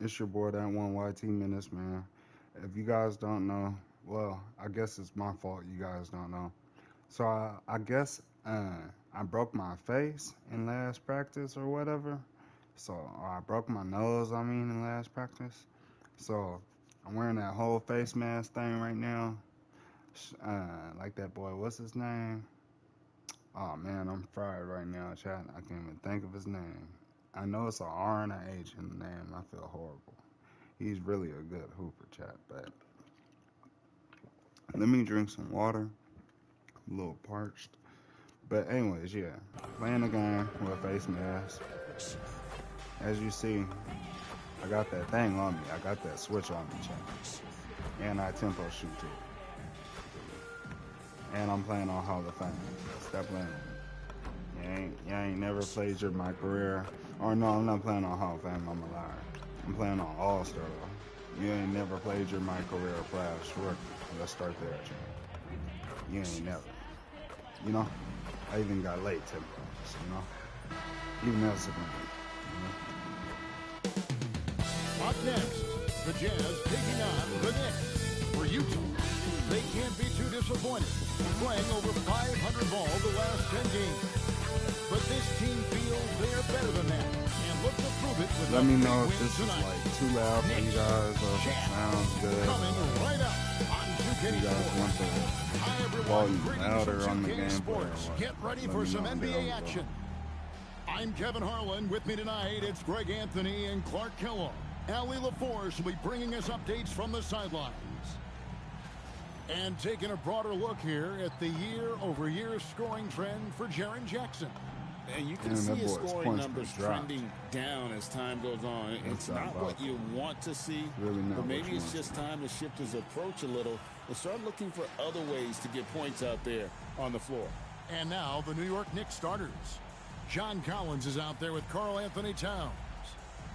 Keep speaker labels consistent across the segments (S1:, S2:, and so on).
S1: It's your boy, that one YT Minutes, man. If you guys don't know, well, I guess it's my fault you guys don't know. So I guess I broke my face in last practice or whatever. So I broke my nose, I mean, in last practice. So I'm wearing that whole face mask thing right now. Like that boy, what's his name? Oh man, I'm fried right now, chat. I can't even think of his name. I know it's a R and a H in the name. I feel horrible. He's really a good hooper, chat. But let me drink some water. I'm a little parched. But anyways, yeah, playing the game with a face mask. As you see, I got that thing on me. I got that switch on me, chat. And I tempo shoot too. And I'm playing on Hall of Fame. Stop playing with me. You ain't never played your my career. Or no, I'm not playing on Hall of Fame. I'm a liar. I'm playing on All Star though. You ain't never played your my career class rookie. Let's start there, champ. You ain't never. You know, I even got late tempos. You know, even that's a good
S2: Up next, the Jazz taking on the Knicks. For Utah, they can't be too disappointed, playing over 500 ball the last 10 games. But this team feels they're better than that, and look to prove it with
S1: Let
S2: a
S1: me
S2: big
S1: know if
S2: win
S1: this is
S2: tonight.
S1: like too loud for you guys or if it sounds good.
S2: Coming right up on 2K
S1: You guys
S2: Sports.
S1: want the
S2: Hi everyone,
S1: volume
S2: greetings
S1: louder
S2: from
S1: on the
S2: 2K
S1: gameplay or
S2: Sports.
S1: what?
S2: Get ready
S1: Let
S2: for
S1: me
S2: some
S1: know
S2: NBA
S1: down below.
S2: action. I'm Kevin Harlan. With me tonight, it's Greg Anthony and Clark Kellogg. Allie LaForce will be bringing us updates from the sidelines. And taking a broader look here at the year-over-year scoring trend for Jaren Jackson.
S3: And you can
S1: And
S3: see
S1: that
S3: his
S1: boy's
S3: scoring
S1: points per
S3: numbers
S1: drop.
S3: trending down as time goes on. It's
S1: That's
S3: not what
S1: diabolical.
S3: you want to see,
S1: Really not
S3: but
S1: what
S3: maybe
S1: you
S3: it's
S1: want
S3: just
S1: to see.
S3: time to shift his approach a little and start looking for other ways to get points out there on the floor.
S2: And now the New York Knicks starters. John Collins is out there with Karl Anthony Towns.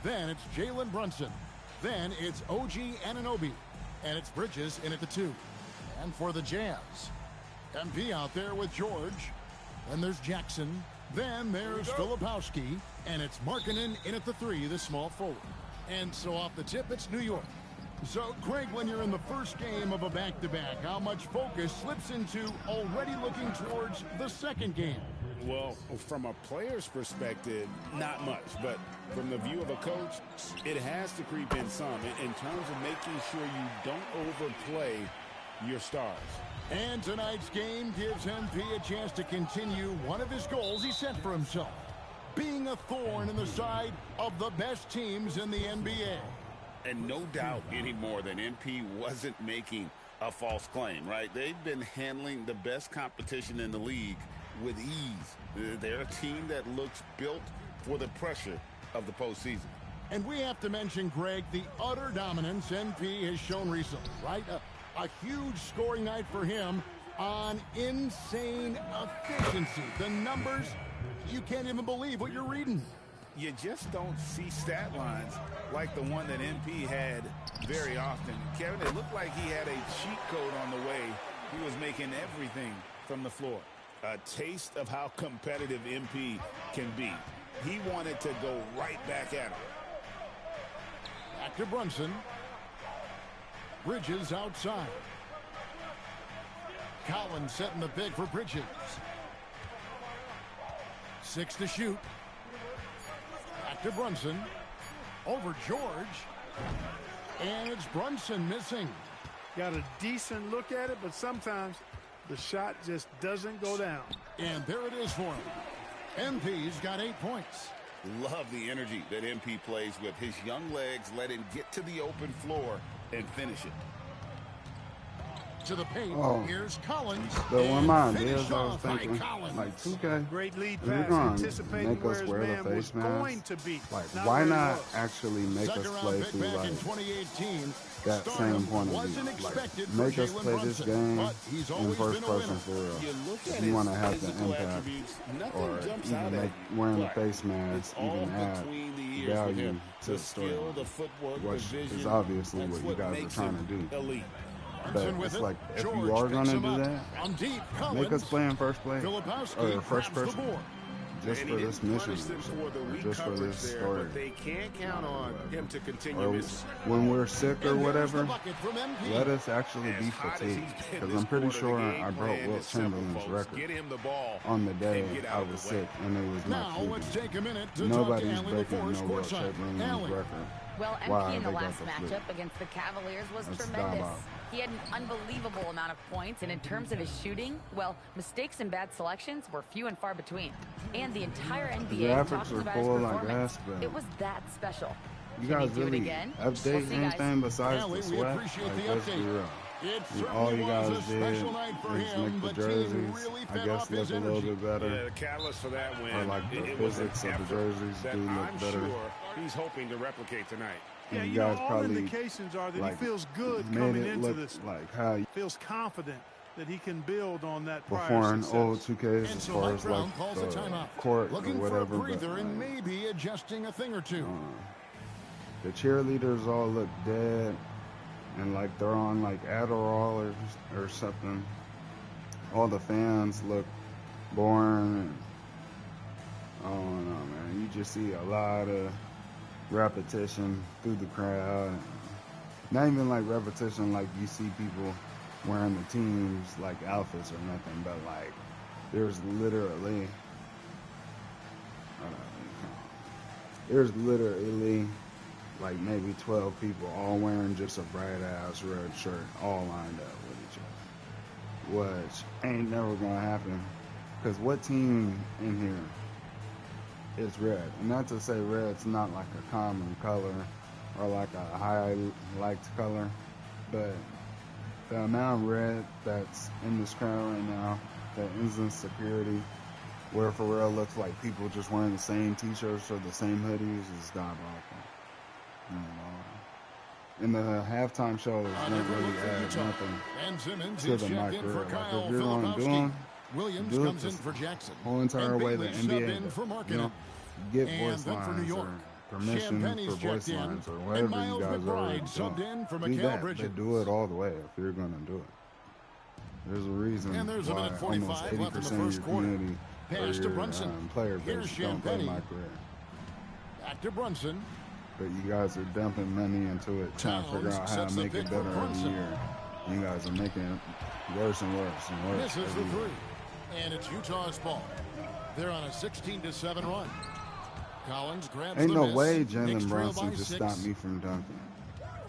S2: Then it's Jalen Brunson. Then it's OG Anunoby. And it's Bridges in at the 2. And for the Jazz, MP out there with George. Then there's Jackson. Then there's Filipowski. And it's Markkanen in at the 3, the small forward. And so off the tip, it's New York. So, Craig, when you're in the first game of a back-to-back, how much focus slips into already looking towards the second game?
S3: Well, from a player's perspective, not much. But from the view of a coach, it has to creep in some in terms of making sure you don't overplay your stars.
S2: And tonight's game gives MP a chance to continue one of his goals he set for himself, being a thorn in the side of the best teams in the NBA.
S3: And no doubt anymore that MP wasn't making a false claim, right? They've been handling the best competition in the league with ease. They're a team that looks built for the pressure of the postseason.
S2: And we have to mention, Greg, the utter dominance MP has shown recently, right? A huge scoring night for him on insane efficiency. The numbers, you can't even believe what you're reading.
S3: You just don't see stat lines like the one that MP had very often. Kevin, it looked like he had a cheat code on the way. He was making everything from the floor. A taste of how competitive MP can be. He wanted to go right back at him.
S2: Back to Brunson. Bridges outside. Collins setting the pick for Bridges. 6 to shoot. Back to Brunson. Over George. And it's Brunson missing.
S4: Got a decent look at it, but sometimes the shot just doesn't go down.
S2: And there it is for him. MP's got 8 points.
S3: Love the energy that MP plays with. His young legs let him get to the open floor and finish it.
S2: To the paint.
S1: Oh.
S2: Here's Collins.
S1: But one
S2: And
S1: mind
S2: finished
S1: is, I was
S2: off by
S1: thinking,
S2: Collins.
S1: like 2K,
S4: Great lead
S1: if you're
S4: pass,
S1: going to
S4: anticipating
S1: make
S4: where
S1: us
S4: his
S1: wear the
S4: man was
S1: face
S4: going
S1: mask,
S4: to be.
S1: like,
S4: not
S1: why
S4: where he
S1: not
S4: was.
S1: actually make us
S2: Second round
S1: play
S2: pick
S1: through,
S2: back
S1: like,
S2: in 2018.
S1: that
S2: Stardom
S1: same point of
S2: wasn't
S1: view?
S2: expected
S1: Like,
S2: for
S1: make us
S2: Jalen
S1: play this
S2: Brunson,
S1: game
S2: but he's
S1: in
S2: always
S1: first
S2: been a
S1: person
S2: winner.
S1: for real.
S3: You look
S1: If
S3: at
S1: you
S3: his
S1: want to have the
S3: physical
S1: impact,
S3: attributes, nothing
S1: or
S3: jumps
S1: even
S3: out
S1: make
S3: at
S1: wearing the
S3: but
S1: face mask
S3: it's all
S1: even add
S3: between the ears with
S1: value
S3: him.
S1: to
S3: The
S1: the
S3: skill, the
S1: storyline,
S3: footwork, the
S1: which
S3: vision.
S1: is obviously
S3: That's
S1: what you
S3: what
S1: guys are
S3: makes
S1: trying
S3: him
S1: to do.
S3: elite.
S1: But
S2: Brunson with
S1: it's
S2: it.
S1: like, if
S2: George
S1: you are
S2: picks
S1: going to
S2: him
S1: do
S2: up.
S1: that,
S2: From deep,
S1: make us
S2: Collins.
S1: play in first place
S2: Filipowski
S1: or first
S2: grabs the
S1: person.
S2: board.
S1: just
S3: And
S1: for
S3: he
S1: this
S3: didn't
S1: mission,
S3: punish them for the
S1: or
S3: weak
S1: just for
S3: coverage
S1: this
S3: there,
S1: story,
S3: but they can't count on him to continue
S1: or
S3: missing.
S1: when we're sick or
S2: And there's the
S1: whatever,
S2: bucket from MP.
S1: let us actually
S3: As
S1: be
S3: hot as
S1: fatigued.
S3: he's been
S1: Because
S3: this
S1: I'm pretty
S3: quarter, the
S1: sure
S3: game
S1: I broke
S3: plan
S1: Wilt
S3: is simple,
S1: Chamberlain's
S3: folks.
S1: record
S3: Get him the ball
S1: on the day
S3: and get
S1: I
S3: out of
S1: was
S3: the way.
S1: sick, and it was my
S2: Now
S1: flu
S2: let's
S1: game.
S2: take a minute to
S1: Nobody's
S2: talk to Allie
S1: breaking
S2: LaForce
S1: no Wilt
S2: courtside.
S1: Chamberlain's
S2: Allie.
S1: record.
S5: Well,
S1: Why
S5: MP in the
S1: they got
S5: last
S1: the flu.
S5: matchup against the Cavaliers was
S1: That's
S5: tremendous.
S1: diabolical.
S5: He had an unbelievable amount of points, and in terms of his shooting, well, mistakes and bad selections were few and far between. And the entire NBA
S1: graphics
S5: talks
S1: are
S5: about his
S1: cool, I
S5: performance.
S1: guess, but
S5: It was that special.
S1: you
S5: Can he
S1: guys
S5: do it
S1: really
S5: again?
S1: update
S5: We'll see, guys.
S1: anything besides
S2: Allie,
S1: the
S2: we
S1: sweat?
S2: appreciate
S1: Like,
S2: the
S1: let's be
S2: update.
S1: real.
S2: It
S1: All
S2: certainly
S1: you
S2: was
S1: guys
S2: a special
S1: did
S2: night for
S1: is
S2: him.
S1: make the
S2: The team
S1: jerseys,
S2: really
S1: I
S2: fed
S1: guess,
S2: off his
S1: look a little
S2: energy.
S1: bit better.
S3: Yeah, the catalyst for that win,
S1: Or like the
S3: it was an
S1: physics of the
S3: effort
S1: jerseys
S3: that
S1: do look
S3: I'm
S1: better.
S3: sure he's hoping to replicate tonight.
S4: Yeah,
S1: And
S4: you
S1: you
S4: know,
S1: guys
S4: all
S1: probably,
S4: indications are that
S1: like,
S4: he feels good
S1: made
S4: coming
S1: it
S4: into
S1: look
S4: this.
S1: like how
S4: Feels confident that he can build on that prior
S1: before in
S4: success.
S1: old 2Ks
S2: And
S1: as
S2: so
S1: far
S2: Mike
S1: as
S2: Brown
S1: like
S2: calls a
S1: the
S2: timeout.
S1: court or
S2: Looking
S1: whatever,
S2: for a breather
S1: but
S2: and
S1: like,
S2: maybe adjusting a thing or two.
S1: the cheerleaders all look dead and like they're on like Adderall or something. All the fans look boring. And, I don't know, man. You just see a lot of repetition through the crowd. Not even like repetition like you see people wearing the team's like outfits or nothing, but like there's literally like maybe 12 people all wearing just a bright ass red shirt all lined up with each other, which ain't never gonna happen, because what team in here is red? And not to say red's not like a common color or like a high liked color, but the amount of red that's in this crowd right now, that instant security, where for real looks like people just wearing the same t-shirts or the same hoodies, is diabolical. And the halftime shows don't really add nothing
S2: And Simmons
S1: to
S2: is
S1: the
S2: checked
S1: mic.
S2: in for
S1: Like,
S2: Kyle
S1: if you're going to do
S2: Filipowski.
S1: them,
S2: Williams
S1: do it
S2: comes in
S1: this
S2: for Jackson.
S1: whole entire
S2: And
S1: way the
S2: Bailey subbed
S1: NBA
S2: in
S1: does.
S2: for
S1: You
S2: Markkinen.
S1: know, get
S2: And
S1: voice
S2: then for New
S1: lines
S2: York,
S1: or permission
S2: Champagne's
S1: for voice
S2: checked in,
S1: lines or
S2: and
S1: whatever you
S2: Miles
S1: guys already
S2: McBride subbed in for
S1: do.
S2: Mikal
S1: That,
S2: Bridges.
S1: but do it all the way if you're going to do it. There's a reason
S2: And there's a
S1: why
S2: minute
S1: almost
S2: 45 left in the
S1: 80% of
S2: first
S1: your
S2: quarter.
S1: community or
S2: Pass to
S1: your
S2: Brunson.
S1: player
S2: Here's
S1: base don't play
S2: Champagnie.
S1: my career.
S2: Back to Brunson.
S1: But you guys are dumping money into it, trying to figure
S2: Towns
S1: out how
S2: sets
S1: to
S2: the
S1: make it
S2: pick for
S1: better every
S2: Brunson.
S1: year. You guys are making it worse and worse and worse.
S2: Misses the
S1: every year.
S2: three. And it's Utah's ball. They're on a 16-7 run. Collins grabs
S1: Ain't
S2: the
S1: no
S2: miss.
S1: way
S2: Knicks
S1: Jalen
S2: trail
S1: Brunson
S2: by
S1: just
S2: 6.
S1: stopped me from dunking.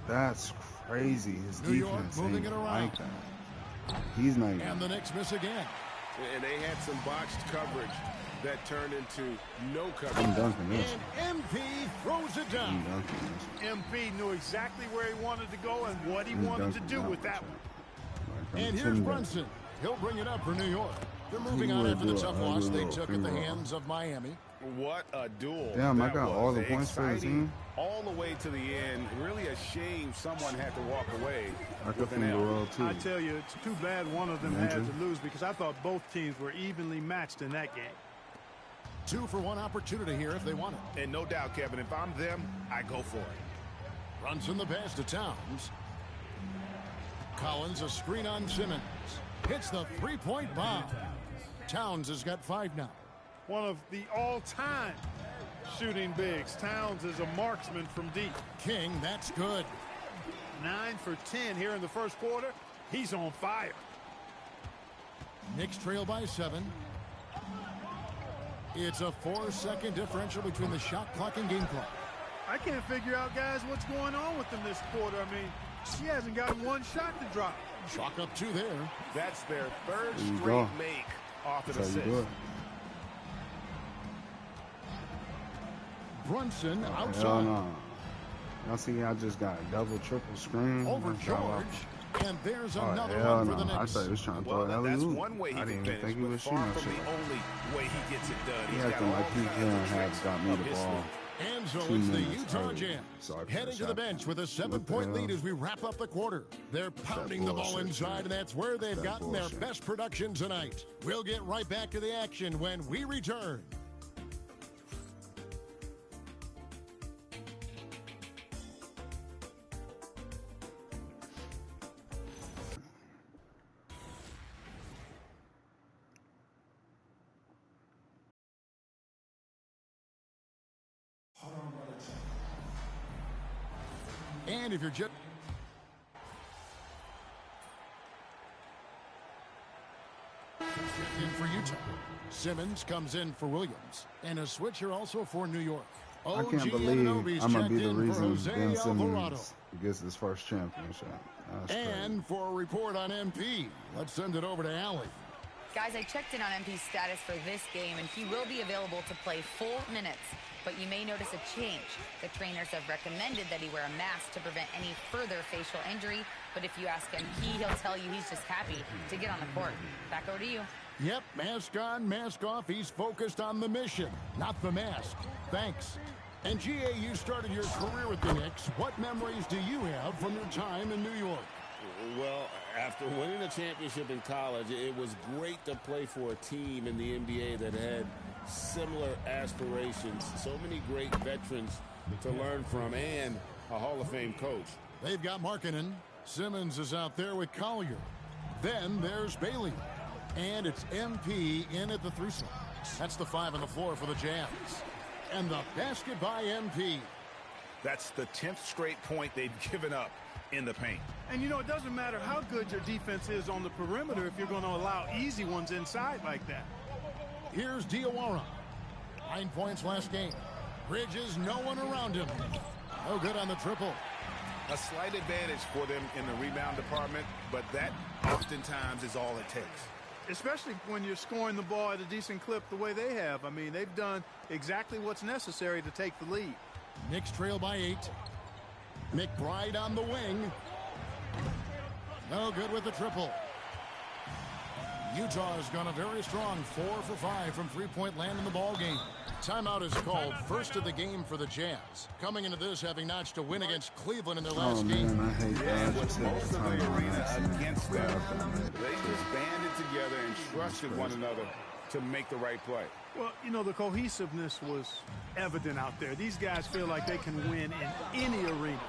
S1: That's crazy. His
S2: New York
S1: defense
S2: moving
S1: ain't
S2: it
S1: like
S2: around.
S1: that. He's not
S2: And
S1: even.
S2: the Knicks miss again.
S3: And they had some botched coverage that turned into no
S1: I'm
S3: coverage.
S1: dunking this.
S2: And MP throws it
S1: I'm
S2: down.
S1: dunking this.
S4: MP knew exactly where he wanted to go and what he
S1: I'm
S4: wanted to
S1: dunking
S4: do
S1: that
S4: with that
S1: one.
S4: one.
S1: Like, I'm
S2: And here's
S1: Tim
S2: Brunson. He'll bring it up for New York. They're moving
S1: He
S2: on
S1: would
S2: after the
S1: do
S2: tough
S1: a
S2: loss they
S1: little
S2: took at the
S1: finger
S2: hands of Miami.
S3: What a duel.
S1: Damn, I
S3: that
S1: got
S3: was.
S1: all the points for the
S3: Exciting
S1: team.
S3: all the way to the end. Really a shame someone had to walk away
S1: I could
S3: with an
S1: finger
S3: L.
S1: roll too.
S4: I tell you, it's too bad one of them
S1: Ninja.
S4: had to lose, because I thought both teams were evenly matched in that game.
S2: 2-for-1 opportunity here if they want it.
S3: And no doubt, Kevin, if I'm them, I go for it.
S2: Brunson the pass to Towns. Collins a screen on Simmons. Hits the three-point bomb. Towns has got 5 now.
S4: One of the all-time shooting bigs. Towns is a marksman from deep.
S2: King, that's good.
S4: 9 for 10 here in the first quarter. He's on fire.
S2: Knicks trail by 7. It's a 4-second differential between the shot clock and game clock.
S4: I can't figure out, guys, what's going on with him this quarter. I mean, he hasn't gotten one shot to drop.
S2: Chalk up 2 there.
S3: That's their third
S1: There you
S3: straight
S1: go.
S3: make off an
S1: That's how you
S3: assist.
S1: do it.
S2: Brunson
S1: Hell
S2: outside.
S1: no. Y'all see, I just got a double, triple screen.
S2: Over
S1: That's how I-
S2: George. And there's
S1: Oh,
S2: another
S1: hell
S2: one for the
S1: no. I
S2: Knicks.
S1: thought he was trying to throw
S3: Well,
S1: an
S3: that's
S1: alley-oop.
S3: one way he
S1: I
S3: can
S1: didn't even
S3: finish,
S1: think he
S3: but
S1: was
S3: far
S1: shooting that
S3: from
S1: shit.
S3: the only way he gets it done.
S1: He
S3: He's
S1: acting
S3: got
S1: like
S3: all
S1: he
S3: kinds
S1: can't
S3: of
S1: have
S3: tricks
S1: got me
S3: up
S1: the
S3: his
S1: ball.
S3: sleeve.
S2: And so
S1: 2
S2: it's the
S1: minutes
S2: Utah
S1: early,
S2: Jazz
S1: so I could've
S2: heading to the
S1: shot
S2: bench
S1: that.
S2: with a
S1: What the
S2: 7-point
S1: hell?
S2: lead as we wrap up the quarter. They're pounding the ball
S1: bullshit,
S2: inside,
S1: man.
S2: and that's where they've
S1: That
S2: gotten their
S1: bullshit.
S2: best production tonight. We'll get right back to the action when we return. And if you're just in for Utah, Simmons comes in for Williams. And a switcher also for New York.
S1: I
S2: OG
S1: can't believe
S2: Anunoby's
S1: I'm gonna
S2: checked
S1: be the
S2: in for
S1: reason
S2: Jose
S1: Ben
S2: Alvarado.
S1: Simmons gets his first championship. That's crazy.
S2: And for a report on MP, let's send it over to Allie.
S5: Guys, I checked in on MP's status for this game, and he will be available to play full minutes. But you may notice a change. The trainers have recommended that he wear a mask to prevent any further facial injury. But if you ask MP, he'll tell you he's just happy to get on the court. Back over to you.
S2: Yep, mask on, mask off. He's focused on the mission, not the mask. Thanks. And GA, you started your career with the Knicks. What memories do you have from your time in New York?
S6: Well, after winning a championship in college, it was great to play for a team in the NBA that had similar aspirations. So many great veterans to learn from and a Hall of Fame coach.
S2: They've got Markkanen. Simmons is out there with Collier. Then there's Bailey. And it's MP in at the threesome. That's the 5 on the floor for the Jazz. And the basket by MP.
S3: That's the 10th straight point they've given up in the paint.
S4: And, you know, it doesn't matter how good your defense is on the perimeter if you're going to allow easy ones inside like that.
S2: Here's Diawara. 9 points last game. Bridges, no one around him. No good on the triple.
S3: A slight advantage for them in the rebound department, but that oftentimes is all it takes.
S4: Especially when you're scoring the ball at a decent clip the way they have. I mean, they've done exactly what's necessary to take the lead.
S2: Knicks trail by 8. McBride on the wing. No good with the triple. Utah's gone a very strong 4 for 5 from three-point land in the ball game. Timeout is called, first of the game for the Jazz. Coming into this, having notched a win against Cleveland in their last game.
S1: Man, I hate that.
S3: With
S1: Just
S3: most of the arena against them,
S1: them.
S3: they just banded together and trusted one another to make the right play.
S4: Well, you know, the cohesiveness was evident out there. These guys feel like they can win in any arena.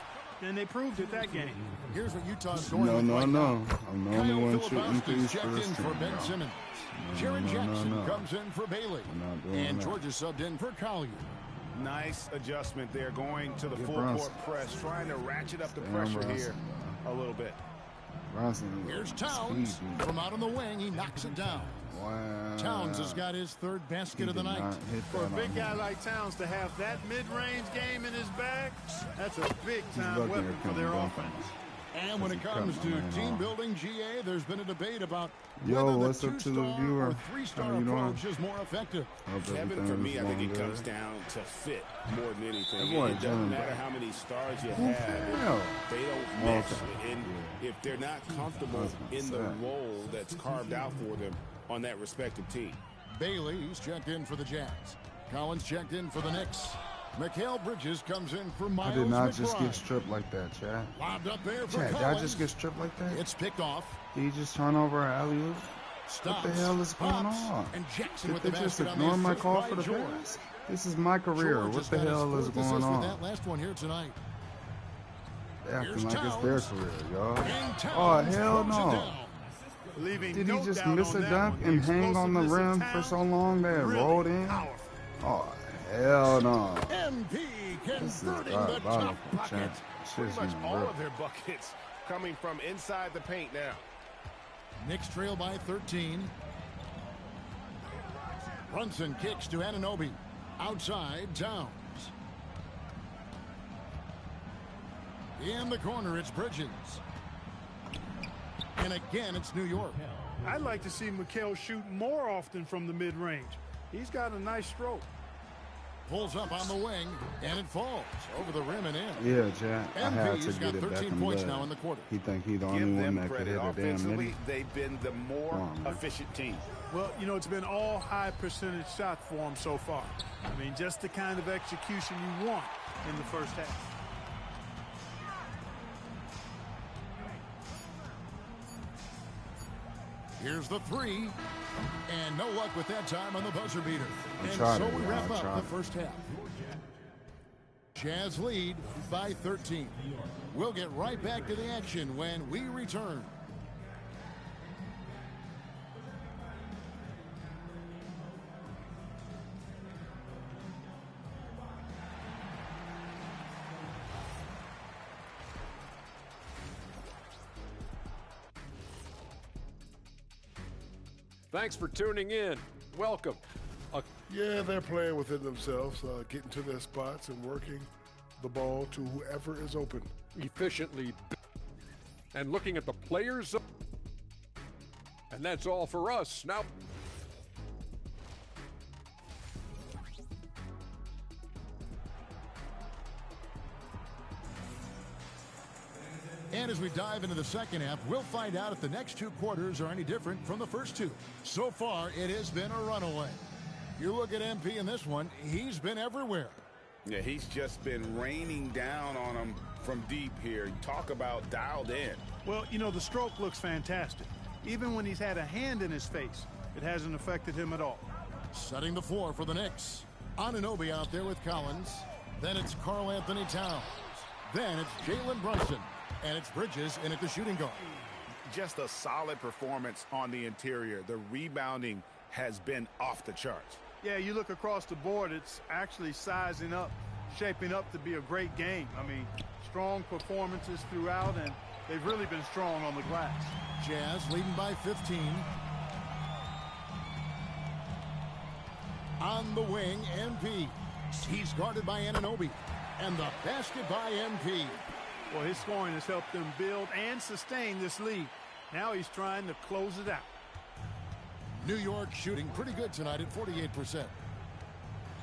S4: And they proved it that game.
S2: Here's what Utah's going
S1: No,
S2: with
S1: no,
S2: right
S1: no.
S2: now.
S1: I'm the only one shooting
S2: Filipowski's
S1: threes for
S2: checked
S1: this
S2: in for
S1: team,
S2: Ben
S1: bro.
S2: Simmons.
S1: No,
S2: Jaron
S1: no,
S2: Jackson
S1: no.
S2: comes in for Bailey.
S1: We're not doing
S2: And
S1: that.
S2: Georgia subbed in for Collier.
S3: Nice adjustment there, going to the
S1: Get
S3: full
S1: Brunson.
S3: court press, trying to ratchet up the
S1: Stay on
S3: pressure
S1: Brunson,
S3: here a little bit.
S1: Bronson,
S2: Here's Towns.
S1: speed, man.
S2: From out on the wing, he knocks it down.
S1: Wow.
S2: Towns has got his third basket
S1: He
S2: of the
S1: did
S2: night.
S1: not hit
S4: For a
S1: that
S4: big
S1: on
S4: guy
S1: him.
S4: like Towns to have that mid-range game in his bag, that's a
S1: He's
S4: big-time
S1: lucky
S4: weapon
S1: they're
S4: for their
S1: coming
S4: offense.
S2: And when it comes to
S1: Cut my man
S2: team
S1: off.
S2: building, GA, there's been a debate about
S1: Yo,
S2: whether
S1: what's
S2: the
S1: up to the
S2: two-star
S1: viewer?
S2: or
S1: How
S2: three-star
S1: you doing?
S2: approach is more effective.
S1: Hope
S6: Kevin,
S1: everything
S6: for me,
S1: is
S6: I think
S1: going
S6: it comes
S1: good.
S6: down to fit more than anything.
S1: That boy
S6: It doesn't
S1: Jalen
S6: matter
S1: Brown.
S6: how many stars you
S1: Who
S6: have.
S1: fell?
S6: If they don't
S1: Oh,
S6: mesh.
S1: okay.
S6: And if they're not comfortable
S1: That's what I'm
S6: in the
S1: saying.
S6: role that's carved out for them on that respective team.
S2: Bailey, he's checked in for the Jazz. Collins checked in for the Knicks. Mikal Bridges comes in for Miles
S1: I did not
S2: McBride.
S1: just get stripped like that, Chad.
S2: Lobbed up there for
S1: Chad, did I
S2: Collins.
S1: just get stripped like that?
S2: It's picked off.
S1: Did he just turn over an alley-oop?
S2: Stops.
S1: What the hell is going
S2: pops,
S1: on?
S2: And Jackson
S1: Did
S2: with
S1: they
S2: the
S1: just
S2: basket on the
S1: ignore my
S2: assist
S1: call
S2: by
S1: for the
S2: George.
S1: pass? This is my career.
S2: George
S1: What
S2: has
S1: the
S2: got his
S1: hell is
S2: fourth
S1: going
S2: assist with
S1: on?
S2: that last one here tonight.
S1: They're
S2: Here's
S1: acting like it's
S2: Towns.
S1: their career, y'all.
S2: And
S1: Oh,
S2: Towns
S1: hell
S2: throws it
S1: no.
S2: down.
S4: Leaving
S1: Did
S4: no
S1: he just
S4: doubt
S1: miss
S4: on
S1: a
S4: that
S1: dunk
S4: one.
S1: and hang on the
S4: explosiveness of
S1: rim for
S4: Towns,
S1: so long that it
S4: really
S1: rolled in?
S4: powerful.
S1: Oh, hell no.
S2: MP
S1: This is
S2: converting the top
S1: diabolical,
S2: bucket.
S1: Chad.
S6: Pretty
S1: Shit's
S6: much
S1: getting
S6: all
S1: real.
S6: of their buckets coming from inside the paint now.
S2: Knicks trail by 13. Brunson kicks to Anunoby. Outside, Towns. In the corner, it's Bridges. And again, it's New York.
S4: I'd like to see Mikal shoot more often from the mid-range. He's got a nice stroke.
S2: Pulls up on the wing, and it falls over the rim and in.
S1: Yeah, Chad. I had
S2: MP's
S1: to
S2: got
S1: get it back
S2: 13
S1: in
S2: points
S1: the
S2: now in the quarter.
S1: He think he the only
S3: Give
S1: one
S3: them
S1: that could
S3: credit.
S1: hit a damn
S3: Offensively,
S1: midi.
S3: they've been the more
S1: Come on, man.
S3: efficient team.
S4: Well, you know, it's been all high percentage shots for him so far. I mean, just the kind of execution you want in the first half.
S2: Here's the three. And no luck with that time on the buzzer beater.
S1: I'm
S2: And
S1: trying
S2: so
S1: it,
S2: we
S1: y'all.
S2: wrap
S1: I'm
S2: up
S1: trying
S2: the
S1: it.
S2: first half. Jazz lead by 13. We'll get right back to the action when we return.
S7: Thanks for tuning in. Welcome.
S8: Yeah, they're playing within themselves, getting to their spots and working the ball to whoever is open.
S7: Efficiently and looking at the players. And that's all for us. Now.
S2: And as we dive into the second half, we'll find out if the next two quarters are any different from the first two. So far, it has been a runaway. You look at MP in this one, he's been everywhere.
S3: Yeah, he's just been raining down on him from deep here. Talk about dialed in.
S4: Well, you know, the stroke looks fantastic. Even when he's had a hand in his face, it hasn't affected him at all.
S2: Setting the floor for the Knicks. Anunoby out there with Collins. Then it's Karl Anthony Towns. Then it's Jalen Brunson. And it's Bridges in at the shooting guard.
S3: Just a solid performance on the interior. The rebounding has been off the charts.
S4: Yeah, you look across the board, it's actually sizing up, shaping up to be a great game. I mean, strong performances throughout, and they've really been strong on the glass.
S2: Jazz leading by 15. On the wing, MP. He's guarded by Anunoby. And the basket by MP. Well, his scoring has helped them build and sustain this lead. Now he's trying to close it out. New York shooting pretty good tonight at 48%.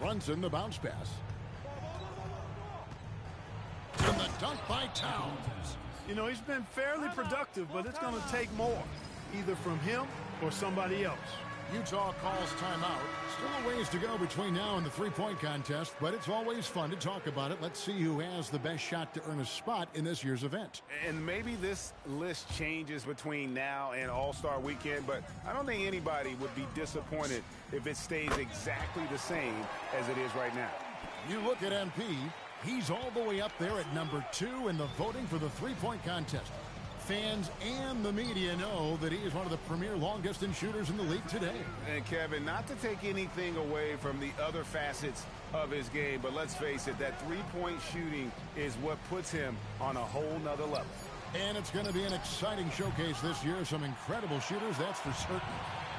S2: Brunson, the bounce pass. And the dunk by Towns. You know, he's been fairly productive, but it's going to take more, either from him or somebody else. Utah calls timeout. Still a ways to go between now and the three-point contest, but it's always fun to talk about it. Let's see who has the best shot to earn a spot in this year's event.
S3: And maybe this list changes between now and All-Star Weekend, but I don't think anybody would be disappointed if it stays exactly the same as it is right now.
S2: You look at MP, he's all the way up there at number 2 in the voting for the three-point contest. Fans and the media know that he is one of the premier long-distance shooters in the league today.
S3: And Kevin, not to take anything away from the other facets of his game, but let's face it, that three-point shooting is what puts him on a whole nother level.
S2: And it's going to be an exciting showcase this year. Some incredible shooters, that's for certain.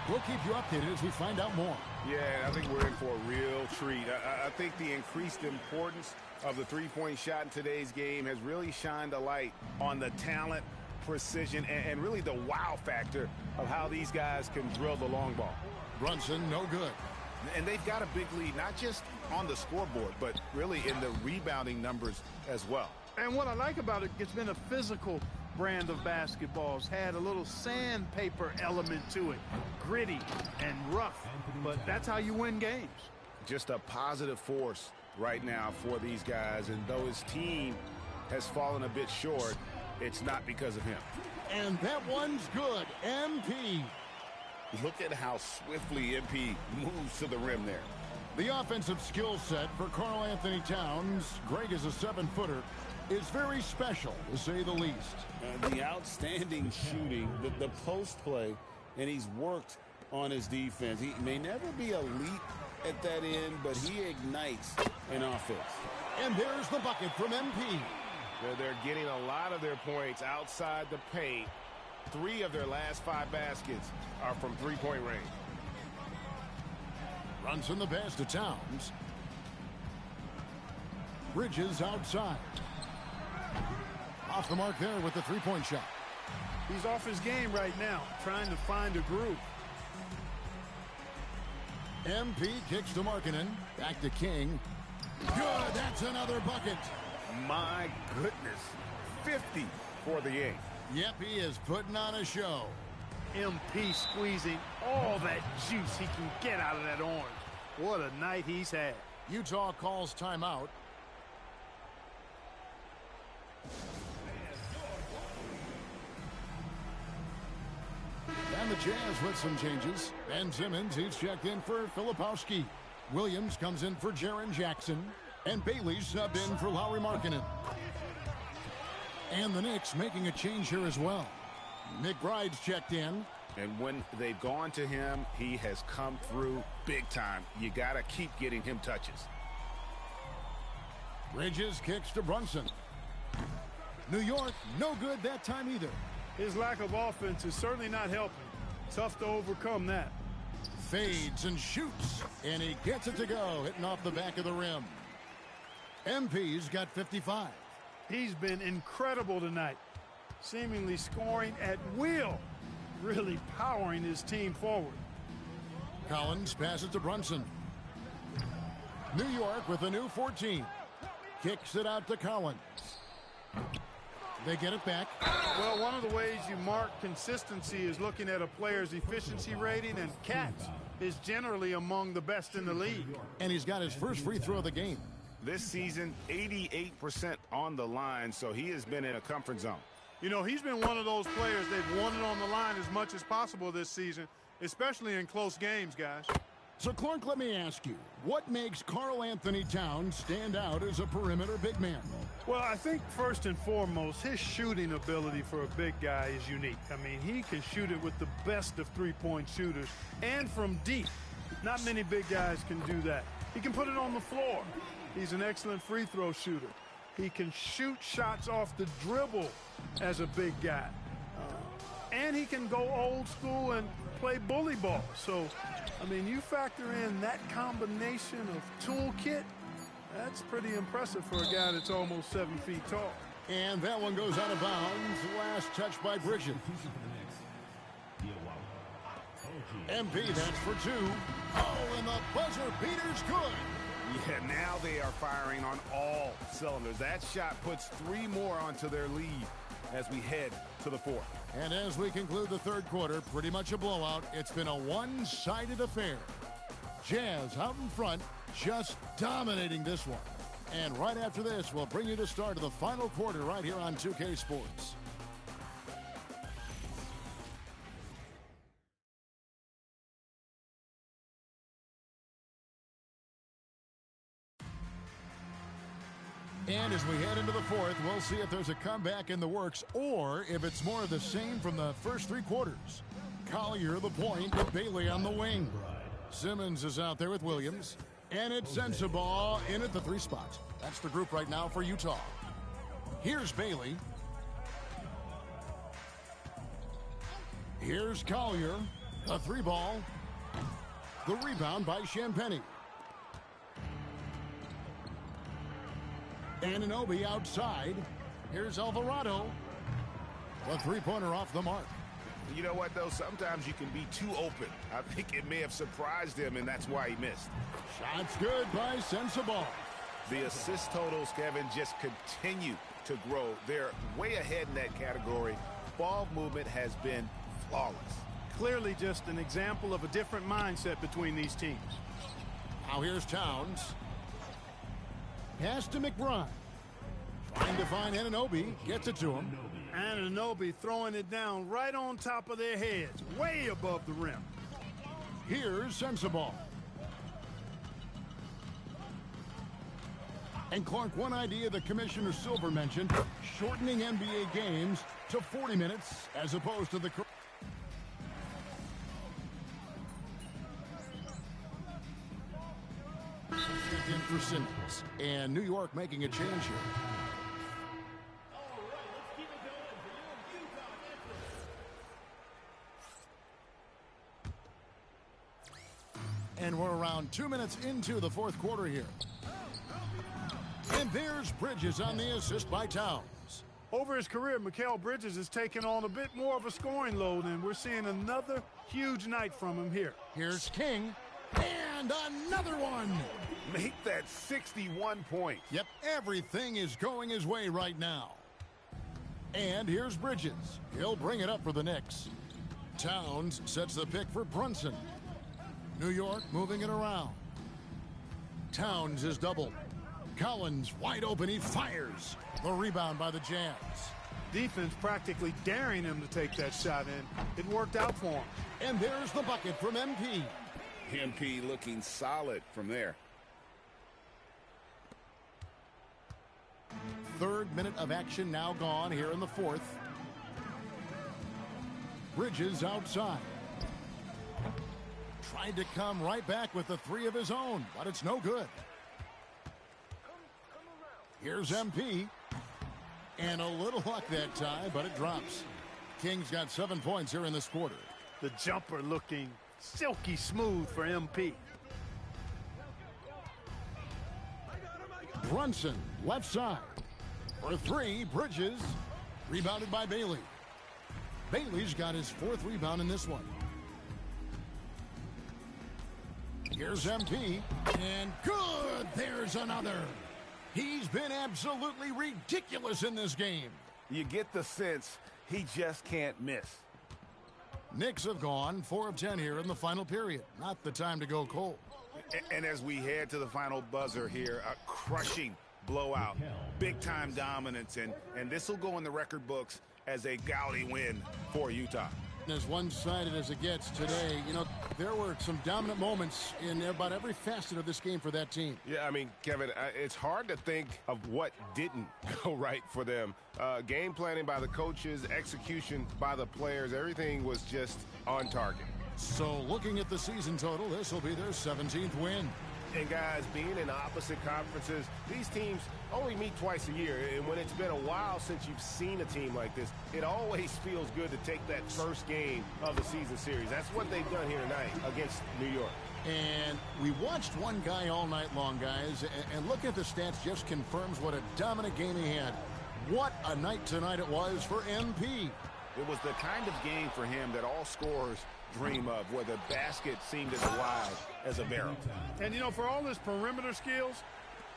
S2: We'll keep you updated as we find out more.
S3: Yeah, I think we're in for a real treat. I think the increased importance of the three-point shot in today's game has really shined a light on the talent, precision, and really the wow factor of how these guys can drill the long ball.
S2: Brunson, no good.
S3: And they've got a big lead, not just on the scoreboard, but really in the rebounding numbers as well.
S4: And what I like about it, it's been a physical brand of basketball. It's had a little sandpaper element to it, gritty and rough, but that's how you win games.
S3: Just a positive force right now for these guys, and though his team has fallen a bit short, it's not because of him.
S2: And that one's good. MP.
S3: Look at how swiftly MP moves to the rim there.
S2: The offensive skill set for Karl Anthony Towns, Greg is a 7-footer, is very special, to say the least.
S6: The outstanding shooting, the post play, and he's worked on his defense. He may never be elite at that end, but he ignites an offense.
S2: And there's the bucket from MP.
S3: They're getting a lot of their points outside the paint. 3 of their last 5 baskets are from three-point range.
S2: Brunson the pass to Towns. Bridges outside. Off the mark there with the three-point shot. He's off his game right now, trying to find a groove. MP kicks to Markkanen. Back to King. Good, that's another bucket.
S3: My goodness, 50 for the game.
S2: Yep, he is putting on a show. MP squeezing all that juice he can get out of that orange. What a night he's had. Utah calls timeout. And the Jazz with some changes. Ben Simmons, he's checked in for Filipowski. Williams comes in for Jaren Jackson. And Bailey's subbed in for Lauri Markkanen. And the Knicks making a change here as well. McBride's checked in.
S3: And when they've gone to him, he has come through big time. You got to keep getting him touches.
S2: Bridges kicks to Brunson. New York, no good that time either. His lack of offense is certainly not helping.
S4: Tough to overcome that.
S2: Fades and shoots, and he gets it to go, hitting off the back of the rim. MP's got 55.
S4: He's been incredible tonight, seemingly scoring at will, really powering his team forward.
S2: Collins passes to Brunson. New York with a new 14. Kicks it out to Collins. They get it back.
S4: Well, one of the ways you mark consistency is looking at a player's efficiency rating, and Katz is generally among the best in the league.
S2: And he's got his first free throw of the game.
S3: This season, 88% on the line, so he has been in a comfort zone.
S4: You know, he's been one of those players they've wanted on the line as much as possible this season, especially in close games, guys.
S2: So, Clark, let me ask you, what makes Karl Anthony Towns stand out as a perimeter big man?
S4: Well, I think first and foremost, his shooting ability for a big guy is unique. I mean, he can shoot it with the best of three-point shooters and from deep. Not many big guys can do that. He can put it on the floor. He's an excellent free throw shooter. He can shoot shots off the dribble as a big guy. And he can go old school and play bully ball. So, I mean, you factor in that combination of toolkit, that's pretty impressive for a guy that's almost 7 feet tall.
S2: And that one goes out of bounds. Last touch by Bridges. MP, that's for two. Oh, and the buzzer beater's good.
S3: Yeah, now they are firing on all cylinders. That shot puts 3 more onto their lead as we head to the fourth.
S2: And as we conclude the third quarter, pretty much a blowout. It's been a one-sided affair. Jazz out in front, just dominating this one. And right after this, we'll bring you the start of the final quarter right here on 2K Sports. And as we head into the fourth, we'll see if there's a comeback in the works or if it's more of the same from the first 3 quarters. Collier the point with Bailey on the wing. Simmons is out there with Williams. And it's Sensabaugh in at the 3 spot. That's the group right now for Utah. Here's Bailey. Here's Collier. A 3 ball. The rebound by Champagny. Anunoby outside. Here's Alvarado. A 3-pointer off the mark.
S3: You know what, though? Sometimes you can be too open. I think it may have surprised him, and that's why he missed.
S2: Shots good by Sensabaugh.
S3: The assist totals, Kevin, just continue to grow. They're way ahead in that category. Ball movement has been flawless.
S4: Clearly just an example of a different mindset between these teams.
S2: Now here's Towns. Pass to McBride. Trying to find Anunoby. Gets it to him.
S4: Anunoby throwing it down right on top of their heads, way above the rim.
S2: Here's Sensabaugh. And Clark, one idea that Commissioner Silver mentioned, shortening NBA games to 40 minutes as opposed to the... in for Simmons. And New York making a change here. And we're around 2 minutes into the fourth quarter here. And there's Bridges on the assist by Towns.
S4: Over his career, Mikal Bridges has taken on a bit more of a scoring load, and we're seeing another huge night from him here.
S2: Here's King. And another one.
S3: Make that 61 points.
S2: Yep, everything is going his way right now. And here's Bridges. He'll bring it up for the Knicks. Towns sets the pick for Brunson. New York moving it around. Towns is doubled. Collins wide open. He fires. The rebound by the Jazz.
S4: Defense practically daring him to take that shot in. It worked out for him.
S2: And there's the bucket from MP.
S3: MP looking solid from there.
S2: Third minute of action now gone here in the fourth. Bridges outside. Tried to come right back with the 3 of his own, but it's no good. Here's MP. And a little luck that time, but it drops. King's got 7 points here in this quarter.
S4: The jumper looking silky smooth for MP.
S2: Brunson, left side. For three, Bridges. Rebounded by Bailey. Bailey's got his 4th rebound in this one. Here's MP. And good! There's another. He's been absolutely ridiculous in this game.
S3: You get the sense he just can't miss.
S2: Knicks have gone 4 of 10 here in the final period. Not the time to go cold.
S3: And as we head to the final buzzer here, a crushing blowout, big-time dominance, and this will go in the record books as a gaudy win for Utah.
S2: As one-sided as it gets today, you know, there were some dominant moments in about every facet of this game for that team.
S9: Yeah, I mean, Kevin, it's hard to think of what didn't go right for them. Game planning by the coaches, execution by the players, everything was just on target.
S2: So looking at the season total, this will be their 17th win.
S9: And guys, being in opposite conferences, these teams only meet twice a year. And when it's been a while since you've seen a team like this, it always feels good to take that first game of the season series. That's what they've done here tonight against New York.
S2: And we watched one guy all night long, guys, and looking at the stats just confirms what a dominant game he had. What a night tonight it was for MP.
S3: It was the kind of game for him that all scorers dream of, where the basket seemed as wide as a barrel.
S4: And, you know, for all his perimeter skills,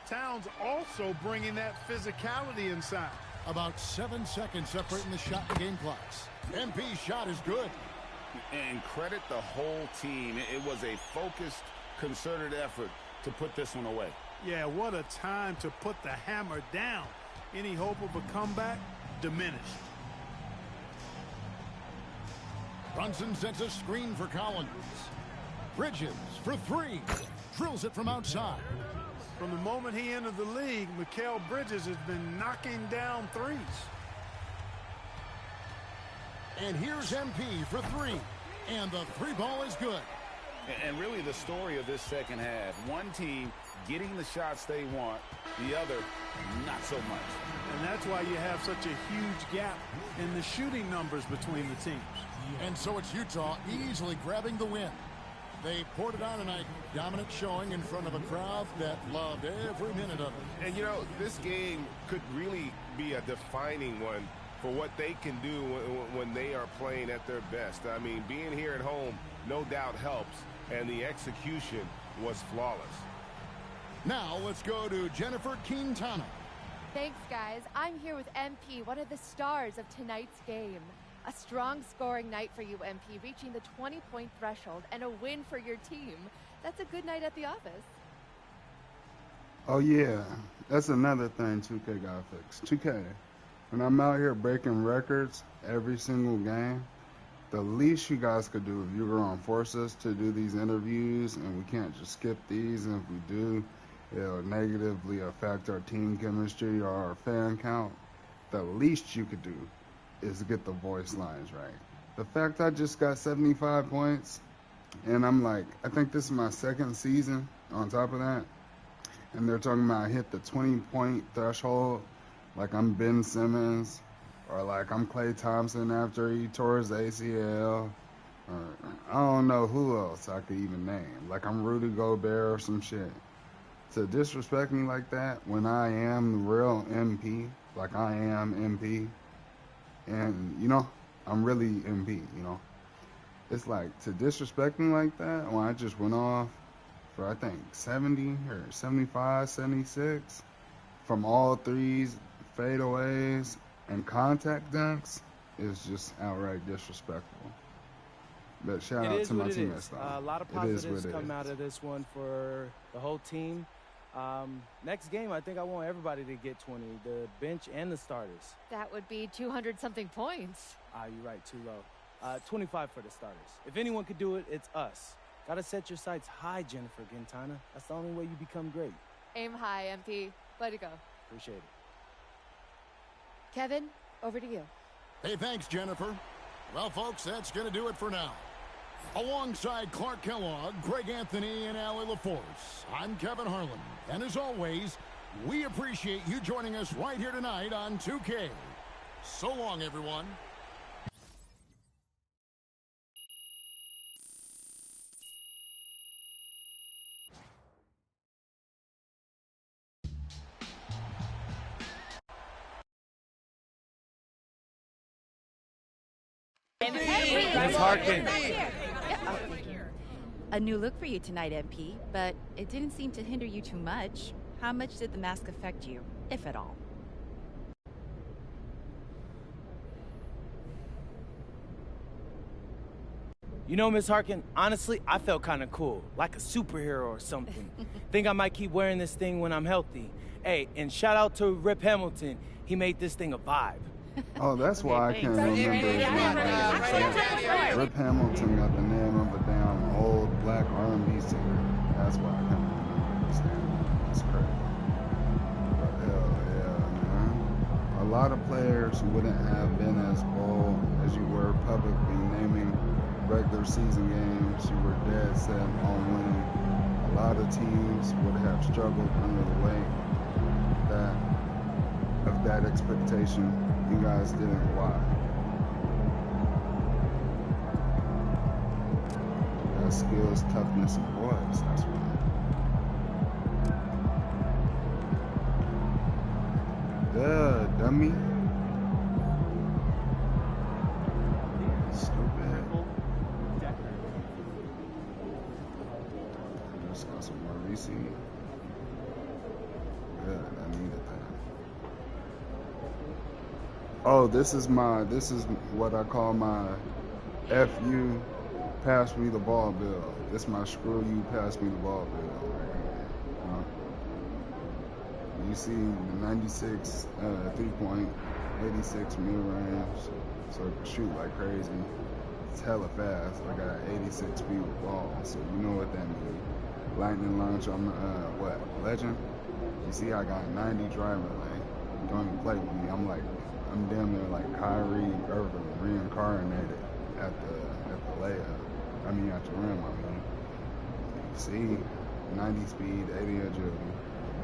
S4: Towns also bringing that physicality inside.
S2: About 7 seconds separating the shot and game clocks. MP's shot is good.
S3: And credit the whole team. It was a focused, concerted effort to put this one away.
S4: Yeah, what a time to put the hammer down. Any hope of a comeback diminished.
S2: Brunson sets a screen for Collins. Bridges for 3. Drills it from outside.
S4: From the moment he entered the league, Mikal Bridges has been knocking down threes.
S2: And here's MP for 3. And the 3 ball is good.
S3: And really the story of this second half, one team getting the shots they want, the other not so much.
S4: And that's why you have such a huge gap in the shooting numbers between the teams.
S2: And so it's Utah easily grabbing the win. They poured it on tonight. Dominant showing in front of a crowd that loved every minute of it.
S9: And, you know, this game could really be a defining one for what they can do when they are playing at their best. I mean, being here at home no doubt helps, and the execution was flawless.
S2: Now let's go to Jennifer Quintana.
S10: Thanks, guys. I'm here with MP, one of the stars of tonight's game. A strong scoring night for you, MP, reaching the 20-point threshold and a win for your team. That's a good night at the office.
S1: Oh, yeah. That's another thing 2K got fixed. 2K, when I'm out here breaking records every single game, the least you guys could do if you were going to force us to do these interviews, and we can't just skip these, and if we do, it'll negatively affect our team chemistry or our fan count, the least you could do is get the voice lines right. The fact I just got 75 points, and I'm like, I think this is my 2nd season on top of that, and they're talking about I hit the 20-point threshold like I'm Ben Simmons, or like I'm Klay Thompson after he tore his ACL, or I don't know who else I could even name, like I'm Rudy Gobert or some shit. To disrespect me like that when I am the real MP, like I am MP, and, you know, I'm really MP, you know. It's like, to disrespect me like that when I just went off for, I think, 70 or 75, 76 from all threes, fadeaways, and contact dunks is just outright disrespectful. But shout out to my teammates, though.
S11: A lot of positives come out of this one for the whole team. Next game, I think I want everybody to get 20, the bench and the starters.
S10: That would be 200-something points.
S11: You're right, too low. 25 for the starters. If anyone could do it, it's us. Gotta set your sights high, Jennifer Quintana. That's the only way you become great.
S10: Aim high, MP. Way to go.
S11: Appreciate it.
S10: Kevin, over to you.
S2: Hey, thanks, Jennifer. Well, folks, that's going to do it for now. Alongside Clark Kellogg, Greg Anthony, and Allie LaForce, I'm Kevin Harlan. And as always, we appreciate you joining us right here tonight on 2K. So long, everyone.
S11: Miss Harkin.
S12: A new look for you tonight, MP, but it didn't seem to hinder you too much. How much did the mask affect you, if at all?
S11: You know, Miss Harkin, honestly, I felt kind of cool, like a superhero or something. Think I might keep wearing this thing when I'm healthy. Hey, and shout out to Rip Hamilton. He made this thing a vibe.
S1: Oh, that's why I can't remember his name. Rip Hamilton got the name of a damn old black R&B singer. That's why I can't remember his name. That's crazy. But hell yeah, man. A lot of players wouldn't have been as bold as you were publicly naming regular season games. You were dead set on winning. A lot of teams would have struggled under the weight of that expectation. You guys didn't. Why? That skills, toughness, and boys. That's why. Duh, dummy. Stupid. Just got some more receipt. Good, I needed that. Oh, this is what I call my F you, pass me the ball bill. This is my screw you, pass me the ball bill right here. You see the 96 3-point, 86 mid-range, so I can shoot like crazy. It's hella fast. I got 86 speed with ball, so you know what that means. Lightning launch on legend? You see I got 90 driver lane. Don't even play with me. I'm damn near like Kyrie Irving reincarnated at the layup. At the rim, See, 90 speed, 80 agility.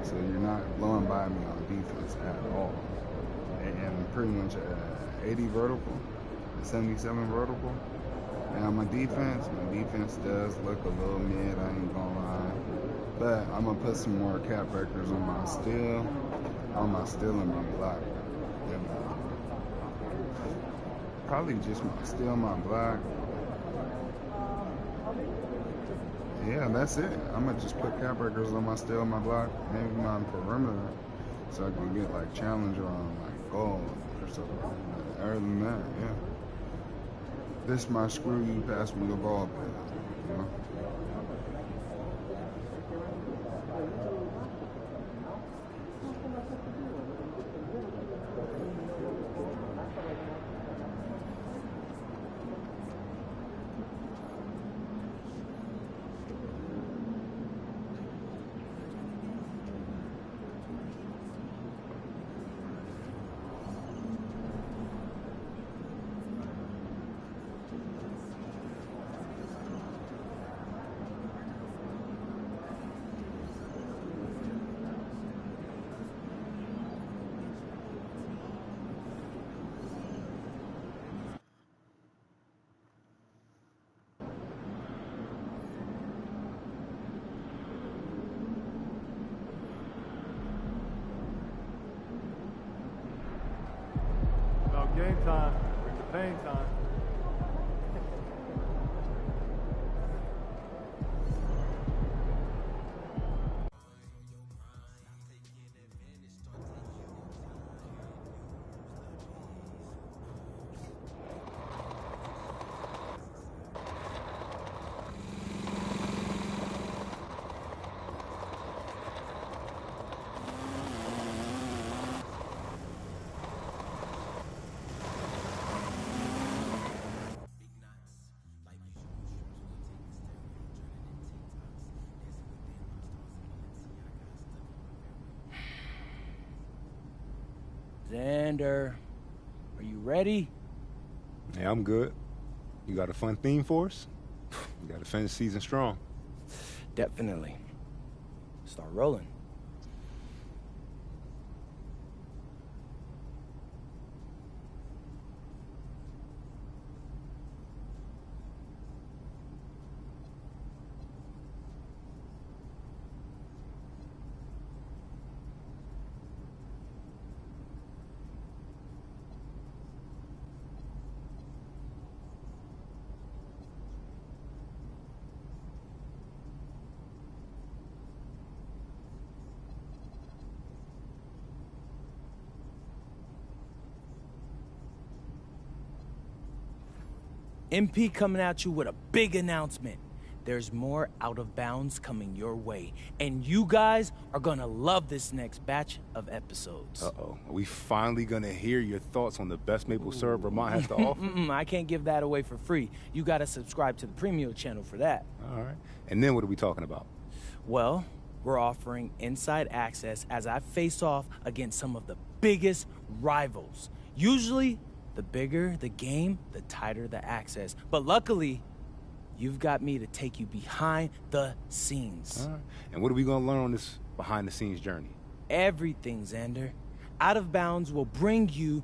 S1: So you're not blowing by me on defense at all. And pretty much 80 vertical, 77 vertical. Now my defense does look a little mid, I ain't gonna lie. But I'm gonna put some more cap breakers on my steal and my block. Probably just my steal, my block. Yeah, that's it. I'm gonna just put cap breakers on my steal, my block, maybe my perimeter, so I can get like challenger on like goal or something. Other than that, yeah. This my screw you, pass me the ball bill, you know.
S13: Game time. Bring the pain time.
S11: Xander, are you ready?
S14: Yeah, I'm good. You got a fun theme for us? You got to finish the season strong.
S11: Definitely. Start rolling. MP coming at you with a big announcement. There's more Out of Bounds coming your way, and you guys are gonna love this next batch of episodes.
S14: Uh-oh. Are we finally gonna hear your thoughts on the best maple syrup Vermont has to offer?
S11: I can't give that away for free. You gotta subscribe to the premium channel for that.
S14: All right. And then what are we talking about?
S11: Well, we're offering inside access as I face off against some of the biggest rivals. Usually, the bigger the game, the tighter the access. But luckily, you've got me to take you behind the scenes.
S14: All right. And what are we gonna learn on this behind-the-scenes journey?
S11: Everything, Xander. Out of Bounds will bring you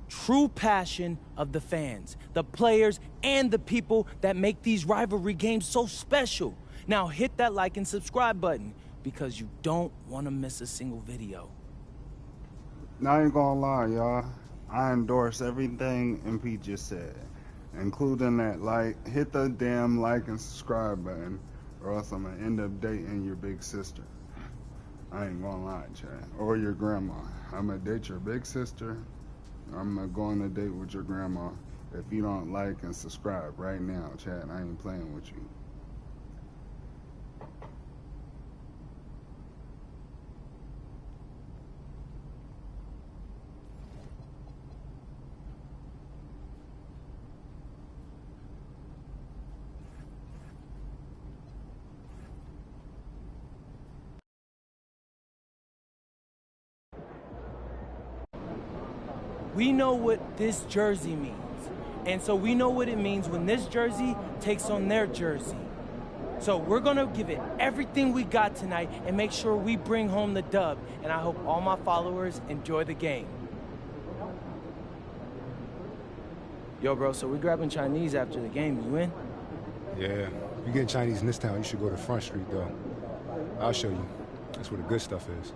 S11: true passion of the fans, the players, and the people that make these rivalry games so special. Now hit that like and subscribe button because you don't want to miss a single video.
S1: Now I ain't gonna lie, y'all. I endorse everything MP just said, including that hit the damn like and subscribe button, or else I'm gonna end up dating your big sister. I ain't gonna lie, Chad. Or your grandma. I'm gonna date your big sister. I'm gonna go on a date with your grandma. If you don't like and subscribe right now, Chad, I ain't playing with you.
S11: We know what this jersey means. And so we know what it means when this jersey takes on their jersey. So we're gonna give it everything we got tonight and make sure we bring home the dub. And I hope all my followers enjoy the game. Yo, bro, so we're grabbing Chinese after the game. You in?
S14: Yeah. If you're getting Chinese in this town, you should go to Front Street, though. I'll show you. That's where the good stuff is.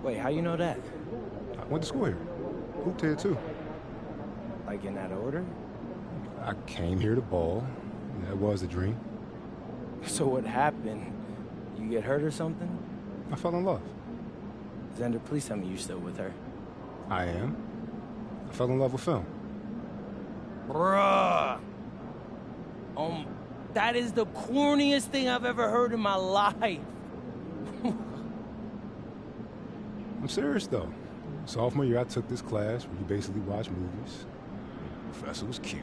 S11: Wait, how you know that?
S14: I went to school here. Hooped here, too.
S11: Like in that order?
S14: I came here to ball. That was a dream.
S11: So what happened? You get hurt or something?
S14: I fell in love.
S11: Xander, please tell me you're still with her.
S14: I am. I fell in love with film.
S11: Bruh. That is the corniest thing I've ever heard in my life.
S14: I'm serious, though. Sophomore year, I took this class where you basically watch movies. The professor was cute.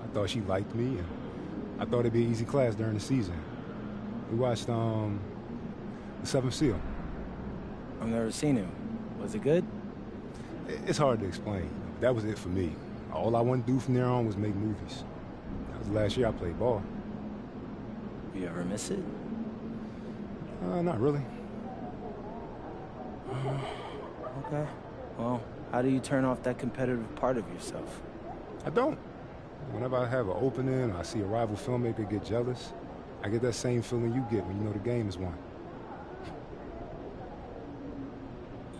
S14: I thought she liked me, and I thought it'd be an easy class during the season. We watched, The Seventh Seal.
S11: I've never seen it. Was it good?
S14: It's hard to explain. That was it for me. All I wanted to do from there on was make movies. That was the last year I played ball.
S11: You ever miss it?
S14: Not really.
S11: Okay. Well, how do you turn off that competitive part of yourself?
S14: I don't. Whenever I have an opening, or I see a rival filmmaker get jealous, I get that same feeling you get when you know the game is won.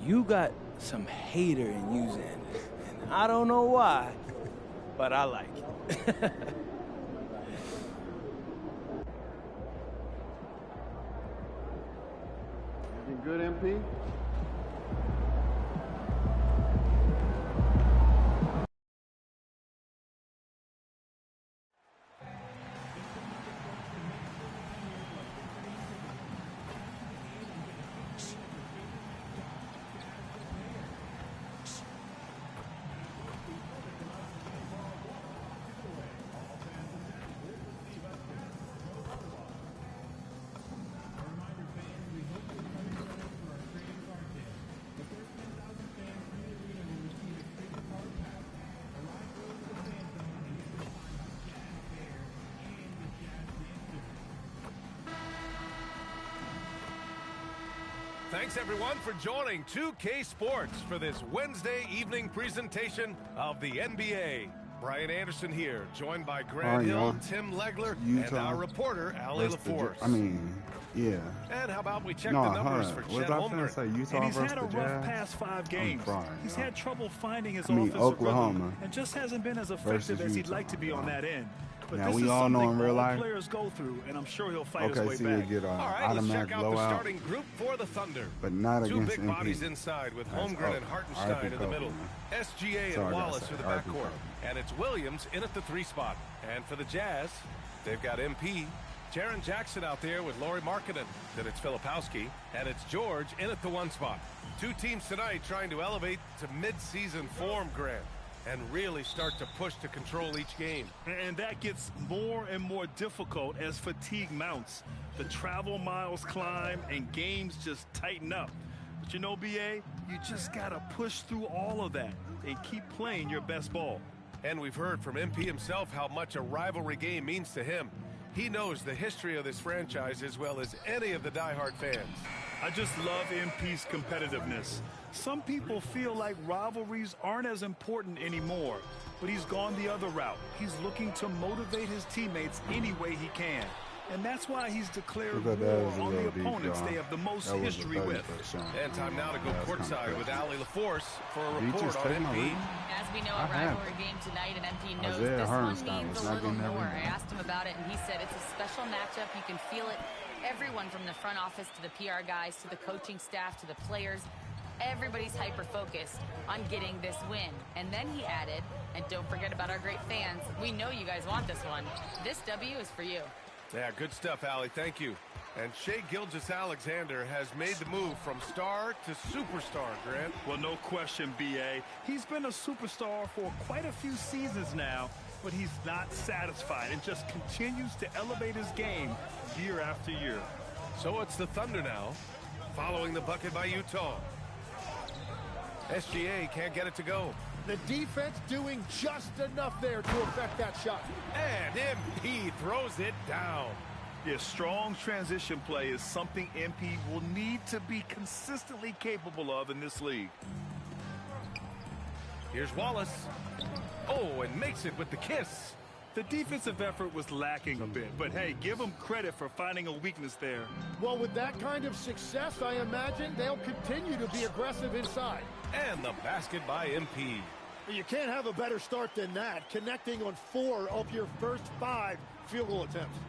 S11: You got some hater in you, Xander. And I don't know why, but I like it.
S15: You good, MP?
S9: Thanks, everyone, for joining 2K Sports for this Wednesday evening presentation of the NBA. Brian Anderson here, joined by Grant Hill, Tim Legler, and our reporter, Allie LaForce.
S1: Yeah.
S9: And how about we check the numbers for Chet Holmgren?
S1: And
S16: he's had a rough past 5 games. He's had trouble finding his offensive
S1: Oklahoma
S16: rhythm and just hasn't been as effective as he'd like to be on that end. But
S1: now
S16: this
S1: we
S16: is
S1: all know
S16: something
S1: in real
S16: all
S1: life.
S16: players go through, and I'm sure he'll fight his
S1: Okay,
S16: way
S1: so
S16: back.
S1: you get
S9: All right, let's
S1: automatic
S9: check out the
S1: blowout,
S9: starting group for the Thunder.
S1: but not
S9: Two
S1: against
S9: big bodies
S1: MP.
S9: inside with
S1: That's
S9: Holmgren and
S1: up.
S9: Hartenstein in the
S1: RP
S9: middle.
S1: man.
S9: SGA
S1: Sorry,
S9: and
S1: I
S9: Wallace
S1: said
S9: for the
S1: RP
S9: backcourt. And it's Williams in at the 3 spot. And for the Jazz, they've got MP, Jaren Jackson out there with Lauri Markkanen. Then it's Filipowski, and it's George in at the 1 spot. Two teams tonight trying to elevate to mid-season form, Grant, and really start to push to control each game.
S16: And that gets more and more difficult as fatigue mounts. The travel miles climb and games just tighten up. But you know, BA, you just got to push through all of that and keep playing your best ball.
S9: And we've heard from MP himself how much a rivalry game means to him. He knows the history of this franchise as well as any of the diehard fans.
S16: I just love MP's competitiveness. Some people feel like rivalries aren't as important anymore, but he's gone the other route. He's looking to motivate his teammates any way he can. And that's why he's declared war on the opponents they have the most history with.
S9: And time now to go courtside with Allie LaForce for a report on MP.
S5: As we know, a rivalry game tonight, and MP knows this one means a little more. I asked him about it, and he said it's a special matchup. You can feel it. Everyone from the front office to the PR guys to the coaching staff to the players, everybody's hyper-focused on getting this win. And then he added, and don't forget about our great fans, we know you guys want this one. This W is for you.
S9: Yeah, good stuff, Allie. Thank you. And Shai Gilgeous-Alexander has made the move from star to superstar, Grant.
S16: Well, no question, BA. He's been a superstar for quite a few seasons now, but he's not satisfied and just continues to elevate his game year after year.
S9: So it's the Thunder now, following the bucket by Utah. SGA can't get it to go.
S17: The defense doing just enough there to affect that shot.
S9: And MP throws it down.
S16: Yeah, strong transition play is something MP will need to be consistently capable of in this league.
S9: Here's Wallace. Oh, and makes it with the kiss.
S16: The defensive effort was lacking a bit, but hey, give them credit for finding a weakness there.
S17: Well, with that kind of success, I imagine they'll continue to be aggressive inside.
S9: And the basket by MP.
S17: You can't have a better start than that, connecting on 4 of your first 5 field goal attempts.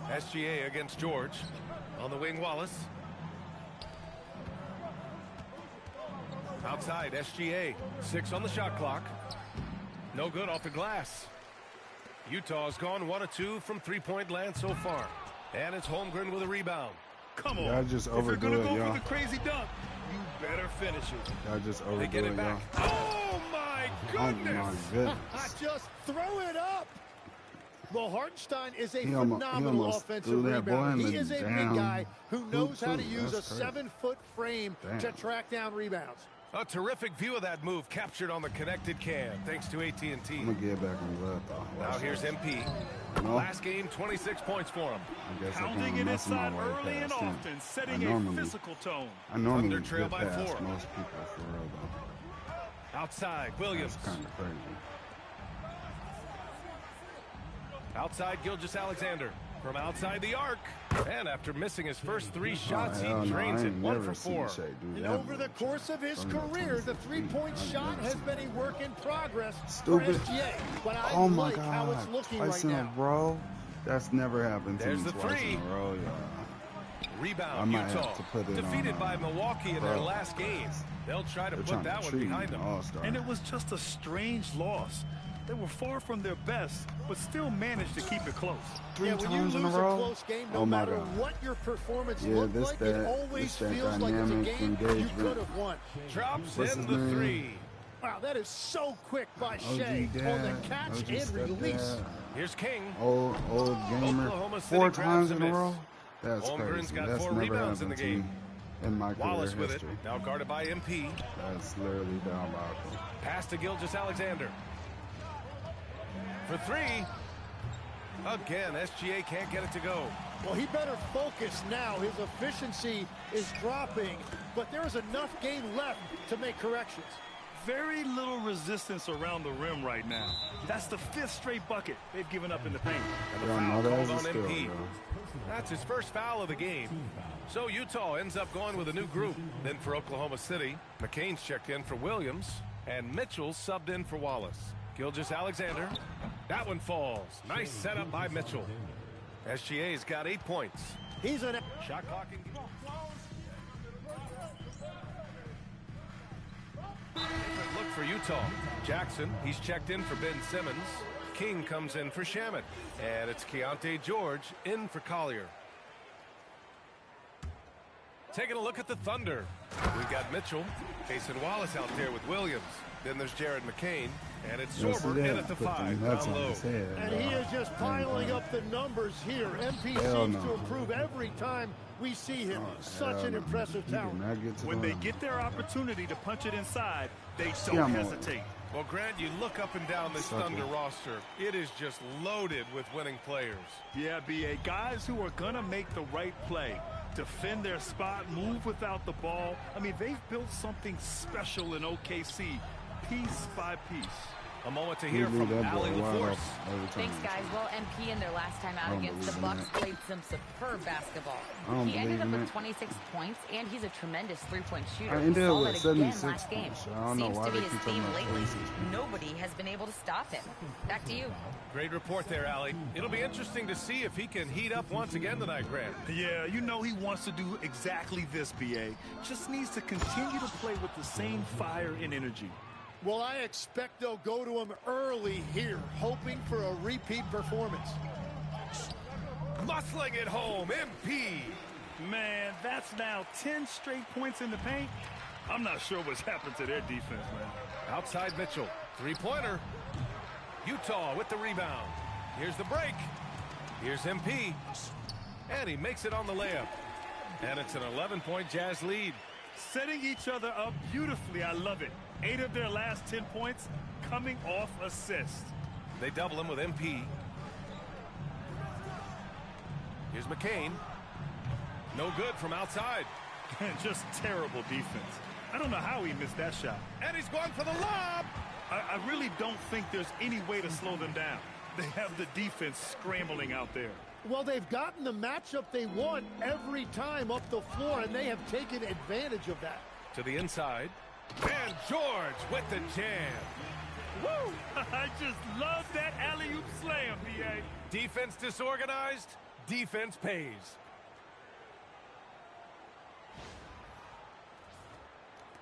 S9: SGA against George. On the wing, Wallace. Outside, SGA. 6 on the shot clock. No good off the glass. Utah's gone 1 of 2 from 3-point land so far. And it's Holmgren with a rebound.
S16: Come on.
S1: Y'all just
S16: if you're
S1: overdo
S16: going to
S1: it,
S16: go
S1: y'all.
S16: for the crazy dunk, you better finish it.
S1: Y'all just overdo
S9: They get it back.
S1: y'all.
S9: Oh, my goodness.
S1: Oh, my goodness.
S17: Just throw it up. Well, Hartenstein is a
S1: He
S17: phenomenal
S1: almost
S17: offensive
S1: threw that boy
S17: rebounder.
S1: in
S17: He
S1: the
S17: is a
S1: damn
S17: big guy who knows how to
S1: hoop,
S17: use a
S1: that's crazy.
S17: 7-foot frame to track down rebounds.
S9: A terrific view of that move captured on the connected can, thanks to AT&T.
S1: I'm going to get back on that, though.
S9: Now here's MP.
S1: No.
S9: Last game, 26 points for him.
S1: I guess
S16: Pounding it inside early and often, setting a physical tone.
S1: I normally
S9: Thunder trail
S1: get
S9: by
S1: past
S9: 4.
S1: most people for real, though.
S9: Outside, Williams.
S1: That's kind of crazy.
S9: Outside, Gilgeous-Alexander. From outside the arc. And after missing his first 3 shots,
S1: hell
S9: he
S1: no,
S9: drains
S1: I
S9: it
S1: ain't
S9: 1
S1: never
S9: for 4.
S1: seen Shai do
S17: And
S1: that
S17: over the
S1: much.
S17: course of his
S1: From the
S17: career, the
S1: 23
S17: 3-point
S1: feet.
S17: shot has been a work in progress
S1: Stupid.
S17: for SGA. But I
S1: Oh my
S17: like
S1: God.
S17: how it's looking
S1: Twice
S17: right
S1: in
S17: now.
S1: a row? That's never happened to
S9: There's
S1: me
S9: the
S1: twice
S9: 3.
S1: in a row, yeah. I
S9: Rebound,
S1: might
S9: Utah.
S1: have to put it
S9: Defeated
S1: on,
S9: by Milwaukee in their
S1: bro.
S9: last game. They'll try to
S1: They're
S9: put
S1: trying
S9: that
S1: to
S9: one
S1: treat
S9: behind
S1: me
S9: them.
S1: all-star.
S16: And it was just a strange loss. They were far from their best, but still managed to keep it close.
S1: Three
S17: when you
S1: times in
S17: lose
S1: a row?
S17: close game, no
S1: Oh my
S17: matter
S1: God.
S17: what your performance
S1: Yeah,
S17: looked
S1: this
S17: like,
S1: that-
S17: it always
S1: this that
S17: feels like it's a
S1: dynamic
S17: game you
S1: engagement.
S17: could have won.
S9: Drops
S1: What's
S9: in
S1: his
S9: the
S1: name?
S9: 3.
S17: Wow, that is so quick by
S1: OG
S17: Shai on
S1: dad.
S17: the catch
S1: OG
S17: and release.
S1: stepdad.
S9: Here's King.
S1: Old gamer.
S9: Oklahoma City
S1: 4
S9: grabs
S1: times
S9: a
S1: in a
S9: miss.
S1: row? That's
S9: Holmgren's
S1: crazy.
S9: got
S1: That's
S9: 4
S1: never
S9: rebounds in
S1: happened
S9: the
S1: to me
S9: game.
S1: in my
S9: Wallace
S1: career
S9: with
S1: history.
S9: it. Now guarded by MP.
S1: That's literally diabolical.
S9: Pass to Gilgeous-Alexander. For 3. Again, SGA can't get it to go.
S17: Well, he better focus now. His efficiency is dropping, but there is enough game left to make corrections.
S16: Very little resistance around the rim right now. That's the 5th straight bucket they've given up in the paint.
S9: And the
S1: Y'all
S9: foul
S1: know that
S9: called
S1: as a
S9: on
S1: skill,
S9: MP.
S1: bro.
S9: That's his first foul of the game. So Utah ends up going with a new group. Then for Oklahoma City, McCain's checked in for Williams, and Mitchell's subbed in for Wallace. Gilgeous-Alexander. That one falls. Nice setup by Mitchell. SGA's got 8 points.
S17: He's an
S9: shot clock. Look for Utah. Jackson, he's checked in for Ben Simmons. King comes in for Shamet. And it's Keontae George in for Collier. Taking a look at the Thunder. We've got Mitchell. Jason Wallace out there with Williams. Then there's Jared McCain. And it's Sorber in at the 5 down low.
S17: And he is just piling up the numbers here. MP seems to improve every time we see him. Such an impressive talent.
S16: When they get their opportunity to punch it inside, they don't hesitate.
S9: Well, Grant, you look up and down this Thunder roster. It is just loaded with winning players.
S16: Yeah, B.A. Guys who are going to make the right play. Defend their spot, move without the ball. I mean, they've built something special in OKC, piece by piece.
S9: A moment to hear from Allie LaForce.
S5: Thanks, guys. Well, MP in their last time out against the Bucks played some superb basketball. He ended up with 26 points, and he's a tremendous three-point shooter. He saw it again last game. Seems to be his theme lately. Nobody has been able to stop him. Back to you.
S9: Great report there, Allie. It'll be interesting to see if he can heat up once again tonight, Grant.
S16: Yeah, you know he wants to do exactly this, B.A. Just needs to continue to play with the same fire and energy.
S17: Well, I expect they'll go to him early here, hoping for a repeat performance.
S9: Muscling it home, MP.
S16: Man, that's now 10 straight points in the paint. I'm not sure what's happened to their defense, man.
S9: Outside Mitchell, three-pointer. Utah with the rebound. Here's the break. Here's MP. And he makes it on the layup. And it's an 11-point Jazz lead.
S16: Setting each other up beautifully. I love it. 8 of their last 10 points coming off assists.
S9: They double him with MP. Here's McCain. No good from outside.
S16: Just terrible defense. I don't know how he missed that shot.
S9: And he's going for the lob.
S16: I really don't think there's any way to slow them down. They have the defense scrambling out there.
S17: Well, they've gotten the matchup they want every time up the floor, and they have taken advantage of that.
S9: To the inside. And George with the jam.
S16: Woo! I just love that alley-oop slam, B.A.
S9: Defense disorganized, defense pays.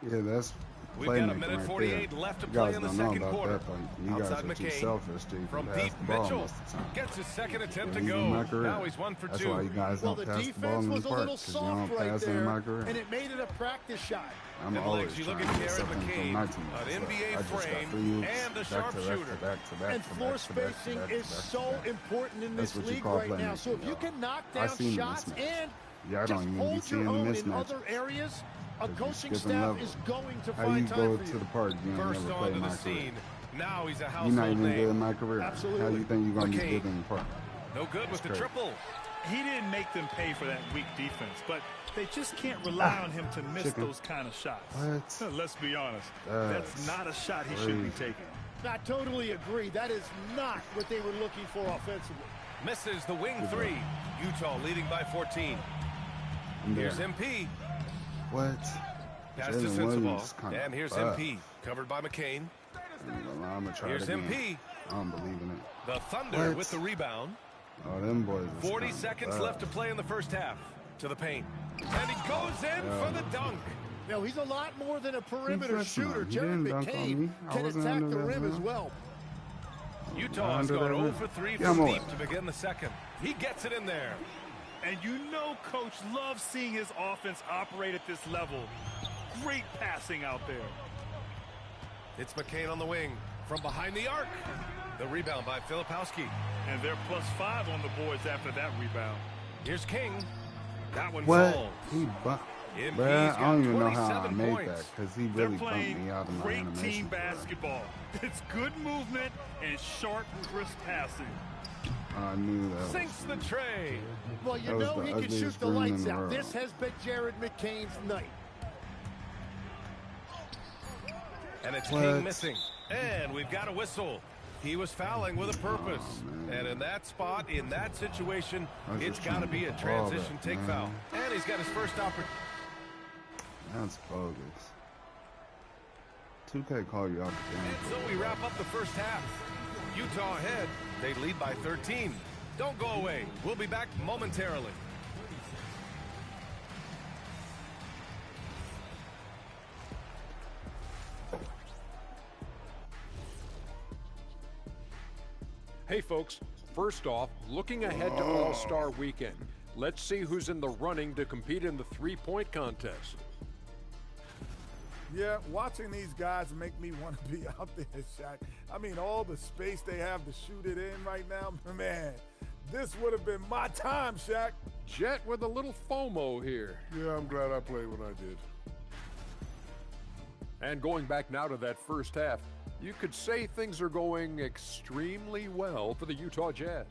S1: Yeah, that's
S9: We've got a
S1: playmaking
S9: minute
S1: right
S9: 48
S1: there.
S9: left to
S1: You
S9: play
S1: guys
S9: in the
S1: don't know
S9: second
S1: about
S9: quarter.
S1: that, but you guys
S9: Outside
S1: are too
S9: McCain.
S1: selfish to
S9: From
S1: pass
S9: deep,
S1: the ball
S9: Mitchell
S1: most of the time.
S9: gets his second attempt to
S1: Even
S9: go.
S1: in my career.
S9: Now he's 1 for 2.
S1: That's why you guys
S17: Well,
S1: don't
S17: the
S1: pass the ball
S17: defense
S1: in the
S17: was a
S1: park,
S17: little
S1: 'cause you don't
S17: soft right
S1: pass it in my
S17: there,
S1: career.
S17: and it made it a practice shot.
S1: I'm
S9: And
S1: always
S9: Blake, you
S1: trying
S9: look
S1: to
S9: at
S1: get
S9: Jared
S1: something
S9: McCain,
S1: from my team.
S9: an
S1: So
S9: NBA
S1: I just got
S9: frame
S1: 3 moves
S9: and a
S1: back to
S9: sharpshooter.
S1: back to back
S17: And
S1: to
S17: floor
S1: back to back
S17: spacing
S1: to back
S17: is
S1: to back
S17: so
S1: to back.
S17: important in
S1: That's
S17: this
S1: what you
S17: league
S1: call
S17: right now.
S1: playmaking,
S17: So if you
S1: y'all.
S17: can knock
S1: I
S17: down
S1: seen the
S17: shots
S1: mismatch.
S17: and
S1: Yeah, I
S17: just
S1: don't even be
S17: hold your
S1: seeing the
S17: own in
S1: mismatch.
S17: other areas, a coaching
S1: skipping
S17: staff
S1: level.
S17: is going to
S1: How
S17: find
S1: you
S17: time
S1: go
S17: for
S1: to
S17: you.
S1: the park, you ain't
S9: First
S1: never played
S9: onto
S1: in
S9: the
S1: my career.
S9: scene. Now he's a
S1: You're
S9: household
S1: not even
S9: name.
S1: good in my career.
S17: Absolutely.
S1: How you think you're going to be
S9: McCain.
S1: good in the park?
S9: No good with the
S1: crazy.
S9: triple.
S16: He didn't make them pay for that weak defense, but they just can't rely on him to miss
S1: Chicken.
S16: those kind of shots.
S1: What?
S16: Let's be honest.
S1: That's
S16: That's not a shot he should be taking.
S17: I totally agree. That is not what they were looking for offensively.
S9: Misses the wing 3. Utah leading by 14.
S1: I'm there.
S9: Here's MP.
S1: What?
S9: Pass to
S1: Jalen
S9: Sensabaugh.
S1: Williams kinda
S9: And here's
S1: buff.
S9: MP. Covered by McCain.
S1: I'm gonna try
S9: Here's
S1: it again.
S9: MP.
S1: I don't believe in it.
S9: The Thunder
S1: What?
S9: with the rebound.
S1: Oh, them boys. is
S9: 40
S1: kinda
S9: seconds
S1: buff.
S9: left to play in the first half. To the paint. And he goes in for the dunk.
S17: Now, he's a lot more than a perimeter
S1: That's not-
S17: shooter.
S1: he
S17: Jared
S1: didn't dunk on
S17: McCain
S1: me. I
S17: can
S1: wasn't
S17: attack
S1: under
S17: the
S1: that
S17: rim as
S1: rim.
S17: well.
S9: Utah's
S1: Under
S9: gone
S1: that
S9: 0
S1: rim.
S9: for 3
S1: Yeah,
S9: from
S1: I'm
S9: deep
S1: on.
S9: to begin the second. He gets it in there.
S16: And you know Coach loves seeing his offense operate at this level. Great passing out there.
S9: It's McCain on the wing from behind the arc. The rebound by Filipowski.
S16: And they're +5 on the boards after that rebound.
S9: Here's King. That one
S1: What?
S9: falls.
S1: He bumped.
S9: MP's
S1: Bruh, I don't
S9: got
S1: even know how I
S9: 27
S1: made
S9: points.
S1: that because he
S16: They're
S1: really bumped
S16: playing
S1: me out of my
S16: great
S1: animation.
S16: team basketball. It's good movement and sharp, crisp passing.
S1: I knew that.
S9: Sinks the tray.
S17: Well, you
S1: That was
S17: know
S1: the
S17: he can
S1: ugliest
S17: shoot the
S1: screen in
S17: lights
S1: the
S17: out.
S1: world.
S17: This has been Jared McCain's night.
S9: And it's
S1: What?
S9: King missing. And we've got a whistle. He was fouling with a purpose.
S1: Oh,
S9: and in that spot, in that situation,
S1: I was
S9: it's
S1: just
S9: got to
S1: trying
S9: be
S1: to
S9: a
S1: ball
S9: transition
S1: that,
S9: take
S1: man.
S9: foul. And he's got his first opportunity.
S1: That's bogus. 2K call you out the game.
S18: And so we wrap up the first half. Utah ahead. They lead by 13. Don't go away. We'll be back momentarily.
S7: Hey folks, first off, looking ahead to All-Star Weekend, let's see who's in the running to compete in the three-point contest.
S19: Yeah, watching these guys make me want to be out there, Shaq. I mean, all the space they have to shoot it in right now, man, this would have been my time, Shaq.
S7: Jet with a little FOMO here.
S8: Yeah, I'm glad I played when I did.
S7: And going back now to that first half, you could say things are going extremely well for the Utah Jazz.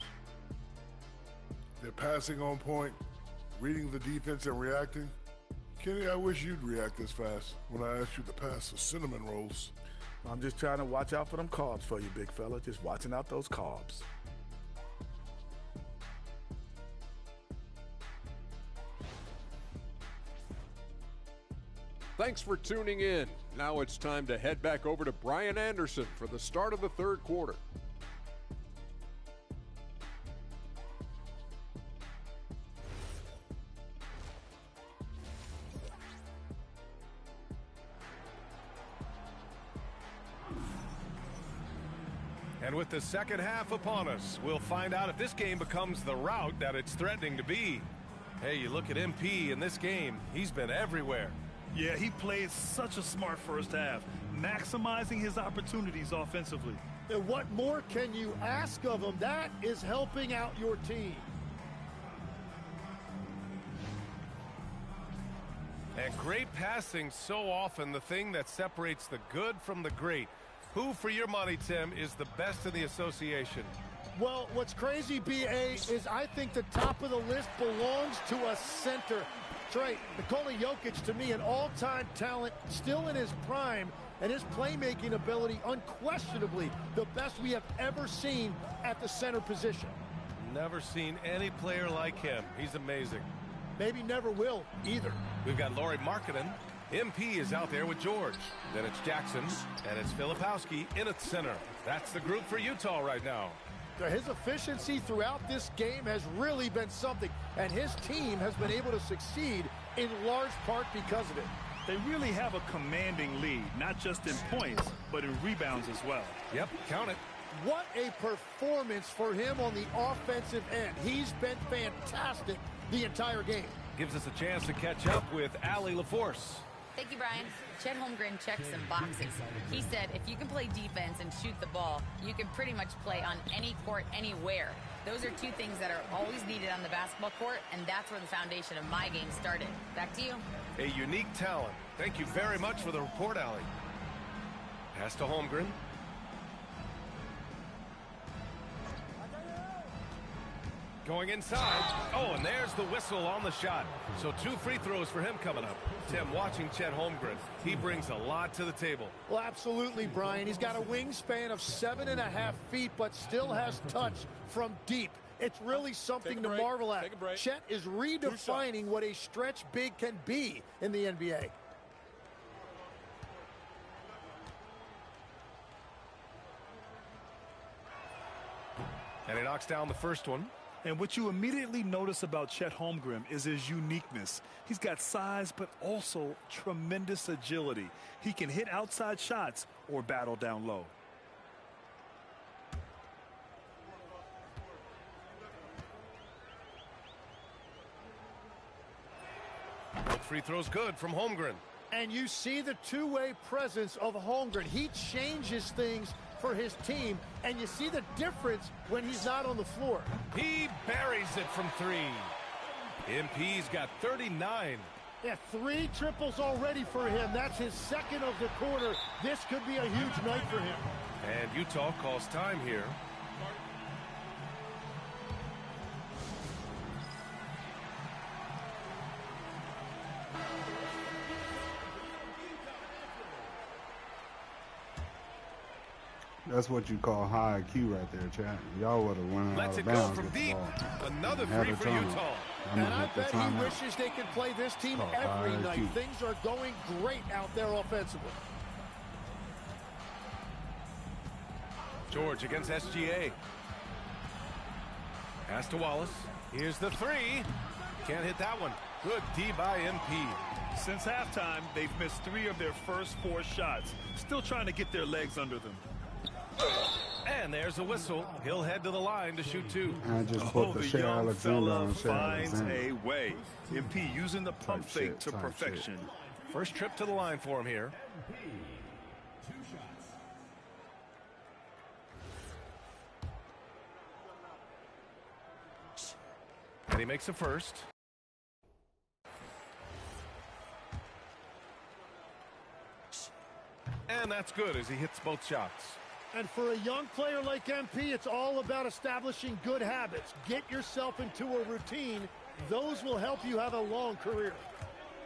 S8: They're passing on point, reading the defense and reacting. Kenny, I wish you'd react this fast when I asked you to pass the cinnamon rolls.
S19: I'm just trying to watch out for them carbs for you, big fella. Just watching out those carbs.
S7: Thanks for tuning in. Now it's time to head back over to Brian Anderson for the start of the third quarter.
S18: And with the second half upon us, we'll find out if this game becomes the rout that it's threatening to be. Hey, you look at MP in this game, he's been everywhere.
S16: Yeah, he played such a smart first half, maximizing his opportunities offensively.
S17: And what more can you ask of him? That is helping out your team.
S18: And great passing, so often the thing that separates the good from the great. Who, for your money, Tim, is the best in the association?
S17: Well, what's crazy, B.A., is I think the top of the list belongs to a center. Trey, Nikola Jokic, to me, an all-time talent, still in his prime, and his playmaking ability, unquestionably, the best we have ever seen at the center position.
S18: Never seen any player like him. He's amazing.
S17: Maybe never will, either.
S18: We've got Lauri Markkanen. MP is out there with George. Then it's Jackson, and it's Filipowski in at center. That's the group for Utah right now.
S17: His efficiency throughout this game has really been something, and his team has been able to succeed in large part because of it.
S16: They really have a commanding lead, not just in points, but in rebounds as well.
S18: Yep, count it.
S17: What a performance for him on the offensive end. He's been fantastic the entire game.
S18: Gives us a chance to catch up with Allie LaForce.
S5: Thank you, Brian. Chet Holmgren checks some boxes. He said if you can play defense and shoot the ball, you can pretty much play on any court, anywhere. Those are two things that are always needed on the basketball court, and that's where the foundation of my game started. Back to you.
S18: A unique talent. Thank you very much for the report, Allie. Pass to Holmgren. Going inside. Oh, and there's the whistle on the shot. So 2 free throws for him coming up. Tim, watching Chet Holmgren, he brings a lot to the table.
S17: Well, absolutely, Brian. He's got a wingspan of 7.5 feet, but still has touch from deep. It's really something to marvel at. Chet is redefining what a stretch big can be in the NBA.
S18: And he knocks down the first one.
S16: And what you immediately notice about Chet Holmgren is his uniqueness. He's got size, but also tremendous agility. He can hit outside shots or battle down low.
S18: Both free throws good from Holmgren.
S17: And you see the two-way presence of Holmgren. He changes things for his team, and you see the difference when he's not on the floor.
S18: He buries it from 3. MP's got 39.
S17: Yeah, 3 triples already for him. That's his second of the quarter. This could be a huge night for him.
S18: And Utah calls time here.
S1: That's what you call high IQ right there, chat. Y'all would have went out of bounds.
S18: Let's it go from deep. Another
S1: Had
S18: free
S1: a
S18: for
S1: time.
S18: Utah.
S17: And I bet he wishes they could play this team every night. Things are going great out there offensively.
S18: George against SGA. Pass to Wallace. Here's the three. Can't hit that one. Good D by MP.
S16: Since halftime, they've missed 3 of their first 4 shots. Still trying to get their legs under them.
S18: And there's a whistle. He'll head to the line to shoot 2.
S1: I just put the shit
S16: young
S1: Alexander
S16: fella
S1: on shit
S16: finds
S1: Alexander.
S16: a way. MP using the pump fake to perfection.
S18: First trip to the line for him here. And he makes a first. And that's good as he hits both shots.
S17: And for a young player like MP, it's all about establishing good habits. Get yourself into a routine. Those will help you have a long career.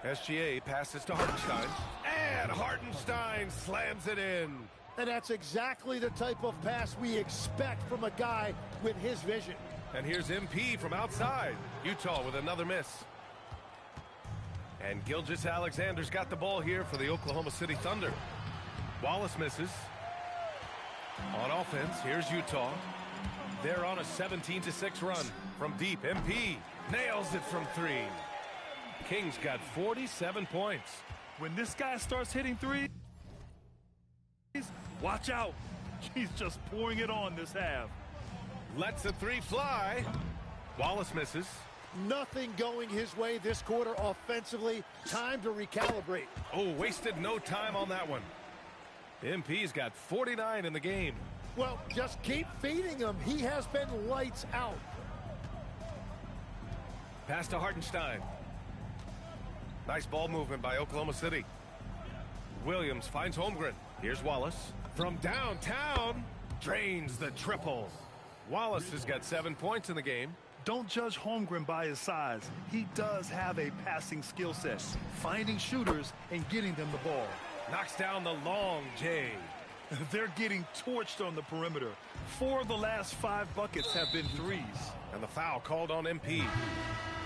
S18: SGA passes to Hartenstein. And Hartenstein slams it in.
S17: And that's exactly the type of pass we expect from a guy with his vision.
S18: And here's MP from outside. Utah with another miss. And Gilgeous-Alexander's got the ball here for the Oklahoma City Thunder. Wallace misses. On offense, here's Utah. They're on a 17-6 run. From deep, MP nails it from 3. Kings got 47 points.
S16: When this guy starts hitting threes, watch out. He's just pouring it on this half.
S18: Lets the 3 fly. Wallace misses.
S17: Nothing going his way this quarter offensively. Time to recalibrate.
S18: Oh, wasted no time on that one. MP's got 49 in the game.
S17: Well, just keep feeding him. He has been lights out.
S18: Pass to Hartenstein. Nice ball movement by Oklahoma City. Williams finds Holmgren. Here's Wallace. From downtown, drains the triple. Wallace has got 7 points in the game.
S16: Don't judge Holmgren by his size. He does have a passing skill set, finding shooters and getting them the ball.
S18: Knocks down the long J.
S16: They're getting torched on the perimeter. 4 of the last 5 buckets have been threes.
S18: And the foul called on MP.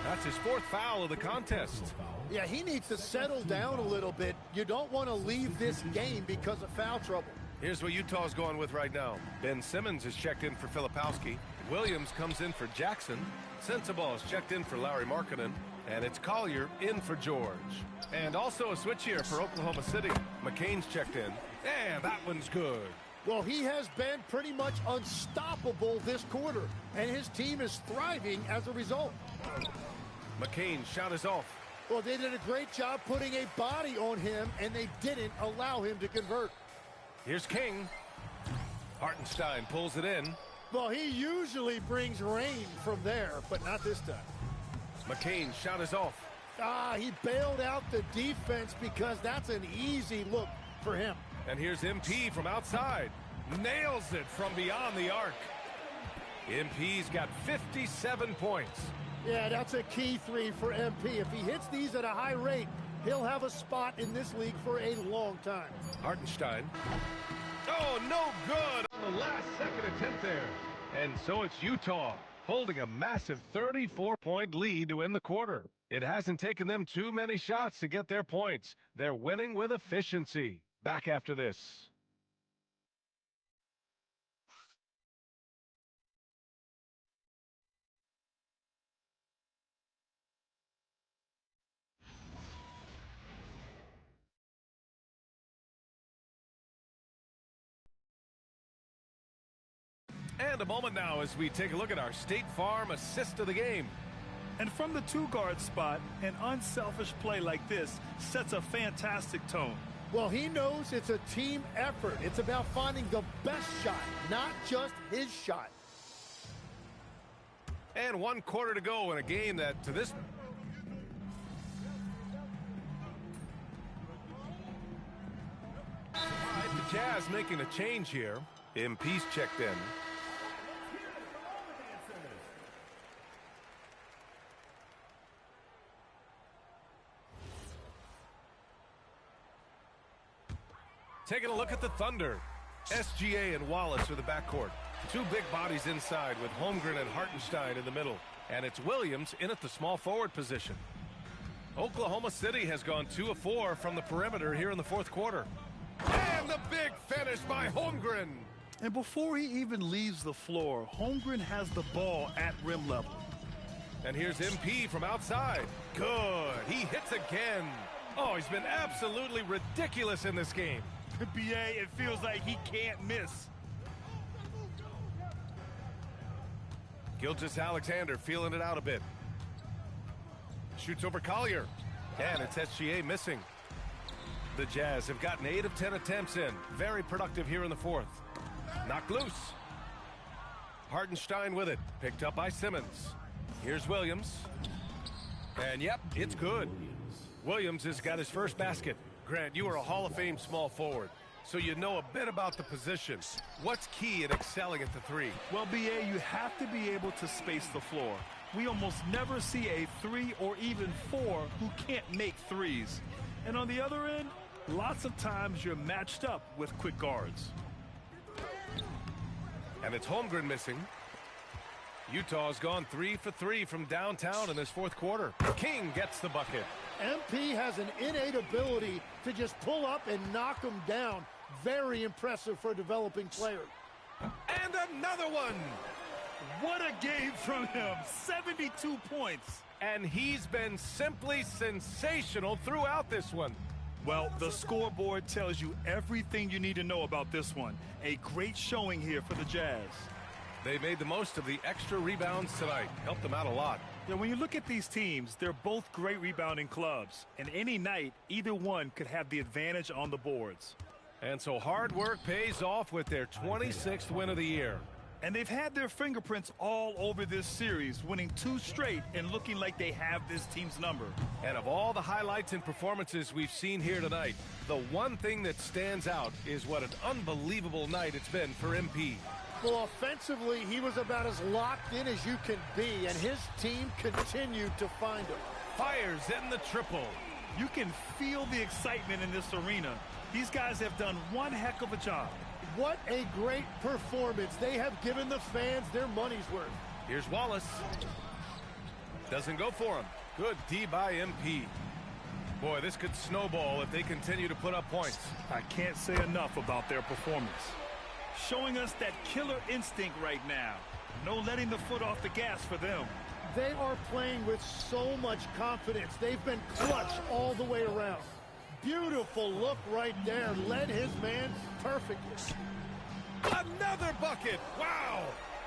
S18: That's his 4th foul of the contest.
S17: Yeah, he needs to settle down a little bit. You don't want to leave this game because of foul trouble.
S18: Here's what Utah's going with right now. Ben Simmons is checked in for Filipowski. Williams comes in for Jackson. Sensabaugh is checked in for Larry Markkinen. And it's Collier in for George. And also a switch here for Oklahoma City. McCain's checked in. And that one's good.
S17: Well, he has been pretty much unstoppable this quarter. And his team is thriving as a result.
S18: McCain's shot is off.
S17: Well, they did a great job putting a body on him, and they didn't allow him to convert.
S18: Here's King. Hartenstein pulls it in.
S17: Well, he usually brings rain from there, but not this time.
S18: McCain's shot is off.
S17: He bailed out the defense because that's an easy look for him.
S18: And here's MP from outside. Nails it from beyond the arc. MP's got 57 points.
S17: Yeah, that's a key 3 for MP. If he hits these at a high rate, he'll have a spot in this league for a long time.
S18: Hartenstein. Oh, no good on the last second attempt there. And so it's Utah holding a massive 34-point lead to end the quarter. It hasn't taken them too many shots to get their points. They're winning with efficiency. Back after this. And a moment now as we take a look at our State Farm assist of the game.
S16: And from the 2-guard spot, an unselfish play like this sets a fantastic tone.
S17: Well, he knows it's a team effort. It's about finding the best shot, not just his shot.
S18: And 1 quarter to go in a game that to this... The Jazz making a change here. MP's checked in. Taking a look at the Thunder. SGA and Wallace are the backcourt. 2 big bodies inside with Holmgren and Hartenstein in the middle. And it's Williams in at the small forward position. Oklahoma City has gone 2 of 4 from the perimeter here in the 4th quarter. And the big finish by Holmgren.
S16: And before he even leaves the floor, Holmgren has the ball at rim level.
S18: And here's MP from outside. Good. He hits again. Oh, he's been absolutely ridiculous in this game.
S16: BA, it feels like he can't miss.
S18: Gilgeous-Alexander feeling it out a bit. Shoots over Collier. And it's SGA missing. The Jazz have gotten 8 of 10 attempts in. Very productive here in the fourth. Knocked loose. Hartenstein with it. Picked up by Simmons. Here's Williams. And yep, it's good. Williams has got his first basket. Grant, you are a Hall of Fame small forward, so you know a bit about the position. What's key in excelling at the three?
S16: Well, BA, you have to be able to space the floor. We almost never see a 3 or even 4 who can't make threes. And on the other end, lots of times you're matched up with quick guards.
S18: And it's Holmgren missing. Utah's gone 3 for 3 from downtown in this fourth quarter. King gets the bucket.
S17: MP has an innate ability to just pull up and knock them down. Very impressive for a developing player.
S18: And another one.
S16: What a game from him. 72 points.
S18: And he's been simply sensational throughout this one.
S16: Well, the scoreboard tells you everything you need to know about this one. A great showing here for the Jazz.
S18: They made the most of the extra rebounds tonight. Helped them out a lot.
S16: Yeah, when you look at these teams, they're both great rebounding clubs. And any night, either one could have the advantage on the boards.
S18: And so hard work pays off with their 26th win of the year.
S16: And they've had their fingerprints all over this series, winning 2 straight and looking like they have this team's number.
S18: And of all the highlights and performances we've seen here tonight, the one thing that stands out is what an unbelievable night it's been for MP.
S17: Well, offensively, he was about as locked in as you can be, and his team continued to find him.
S18: Fires in the triple.
S16: You can feel the excitement in this arena. These guys have done one heck of a job.
S17: What a great performance. They have given the fans their money's worth.
S18: Here's Wallace. Doesn't go for him. Good D by MP. Boy, this could snowball if they continue to put up points.
S16: I can't say enough about their performance. Showing us that killer instinct right now. No letting the foot off the gas for them.
S17: They are playing with so much confidence. They've been clutch all the way around. Beautiful look right there. Led his man perfectly.
S18: Another bucket. Wow.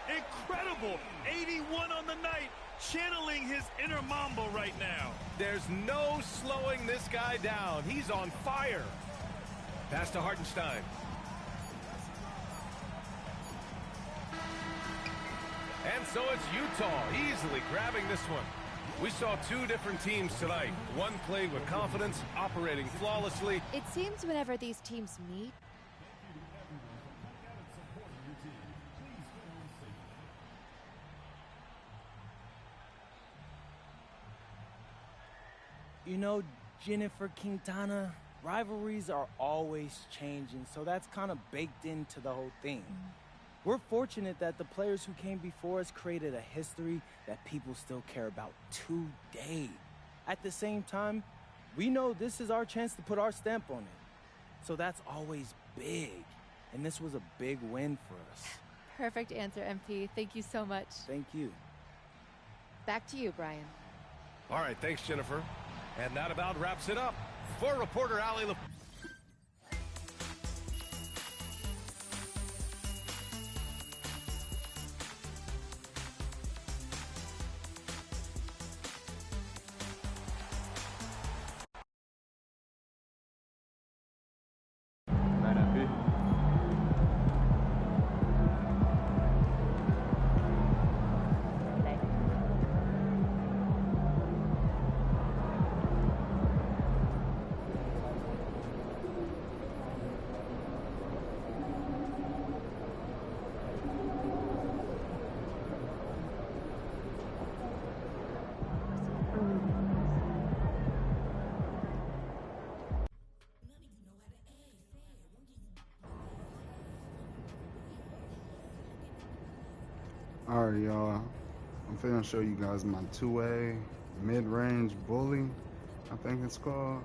S16: Incredible. 81 on the night. Channeling his inner Mamba right now.
S18: There's no slowing this guy down. He's on fire. Pass to Hartenstein. And so it's Utah easily grabbing this one. We saw 2 different teams tonight. One played with confidence, operating flawlessly.
S10: It seems whenever these teams meet,
S11: you know, Jennifer Quintana, rivalries are always changing, so that's kind of baked into the whole thing. We're fortunate that the players who came before us created a history that people still care about today. At the same time, we know this is our chance to put our stamp on it. So that's always big. And this was a big win for us.
S10: perfect answer, MP. Thank you so much.
S11: Thank you.
S10: Back to you, Brian.
S18: All right, thanks, Jennifer. And that about wraps it up. For reporter Allie LaFleur.
S1: Alright, y'all. I'm finna show you guys my 2A mid-range bully, I think it's called.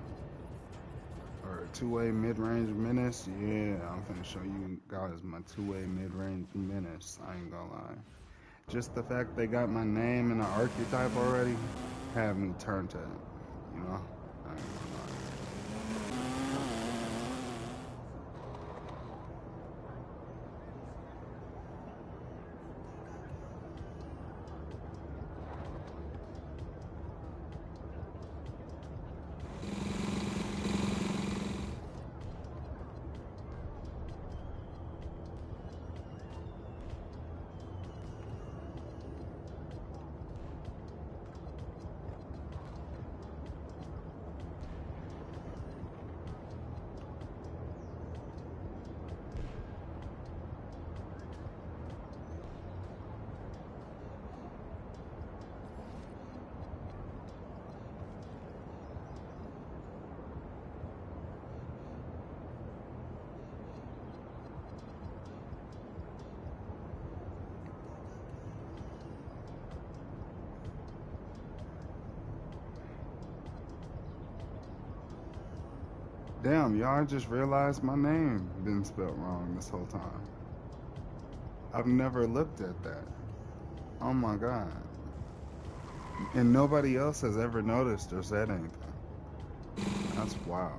S1: Or two-way mid-range menace. Yeah, I'm finna show you guys my two-way mid-range menace. I ain't gonna lie. Just the fact they got my name and the archetype already have me turned to, you know. I ain't gonna lie. Damn, y'all, I just realized my name been spelled wrong this whole time. I've never looked at that. Oh my god. And nobody else has ever noticed or said anything. That's wild.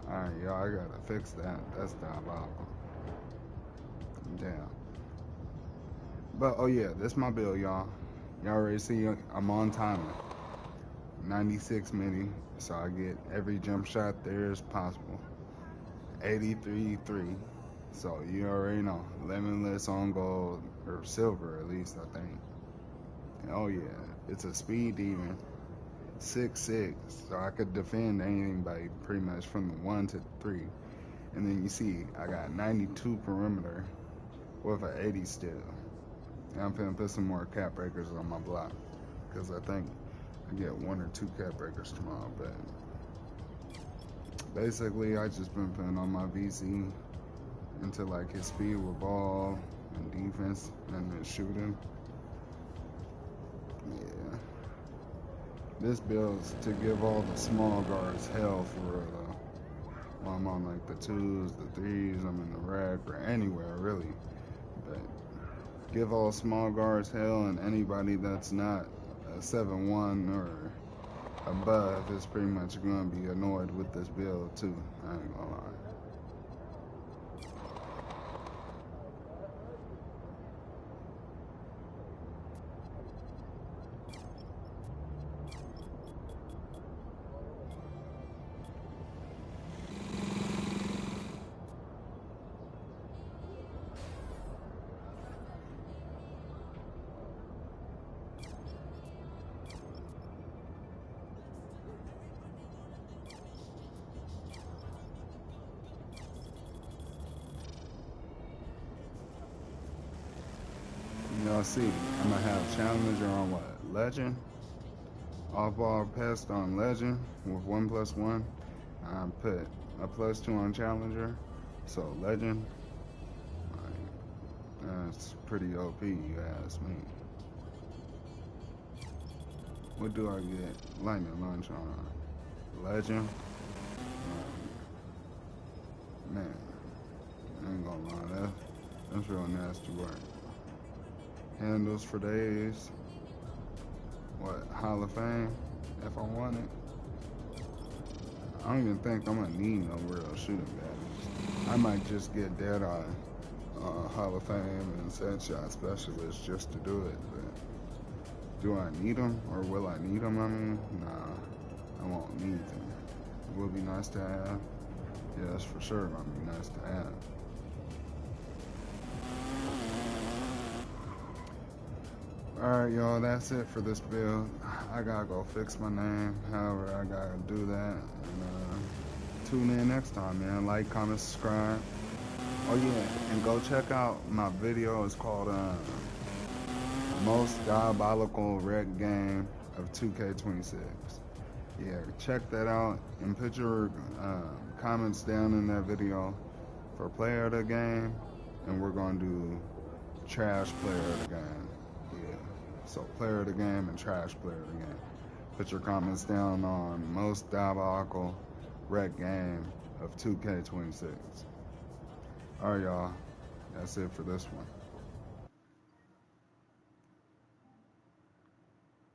S1: Alright, y'all, I gotta fix that. That's diabolical. Damn. But, oh yeah, this my bill, y'all. Y'all already see I'm on timer. 96 midi, so I get every jump shot there is possible. 83-3, so you already know. Limitless on gold, or silver at least, I think. And oh yeah, it's a speed demon. 6'6", so I could defend anything by pretty much from the 1 to 3. And then you see, I got 92 perimeter with an 80 still. And I'm finna put some more cap breakers on my block, because I think I get 1 or 2 cap breakers tomorrow. But basically, I just been putting on my VC into like his speed with ball and defense and then shooting. Yeah. This build's to give all the small guards hell for real though. While I'm on like the 2s, the 3s, I'm in the rack or anywhere really. But give all small guards hell, and anybody that's not a 7-1 or above is pretty much gonna be annoyed with this build too. I ain't gonna lie. Y'all see, I'm gonna have challenger on what? Legend? Off ball pest on legend with 1+1. I put a +2 on challenger. So legend, like, that's pretty OP, you ask me. What do I get? Lightning launch on legend. Man, I ain't gonna lie, that's real nasty work. Handles for days. What, Hall of Fame? If I want it. I don't even think I'm gonna need no real shooting badges. I might just get dead eye Hall of Fame and set shot specialist just to do it. But do I need them, or will I need them? I mean, nah, I won't need them. It will be nice to have. Yes, for sure, it might be nice to have. Alright, y'all, that's it for this build. I gotta go fix my name. However, I gotta do that. And tune in next time, man. Like, comment, subscribe. Oh, yeah, and go check out my video. It's called Most Diabolical Wreck Game of 2K26. Yeah, check that out and put your comments down in that video for player of the game. And we're gonna do trash player of the game. Yeah. So player of the game and trash player of the game. Put your comments down on most diabolical wreck game of 2K26. All right, y'all. That's it for this one.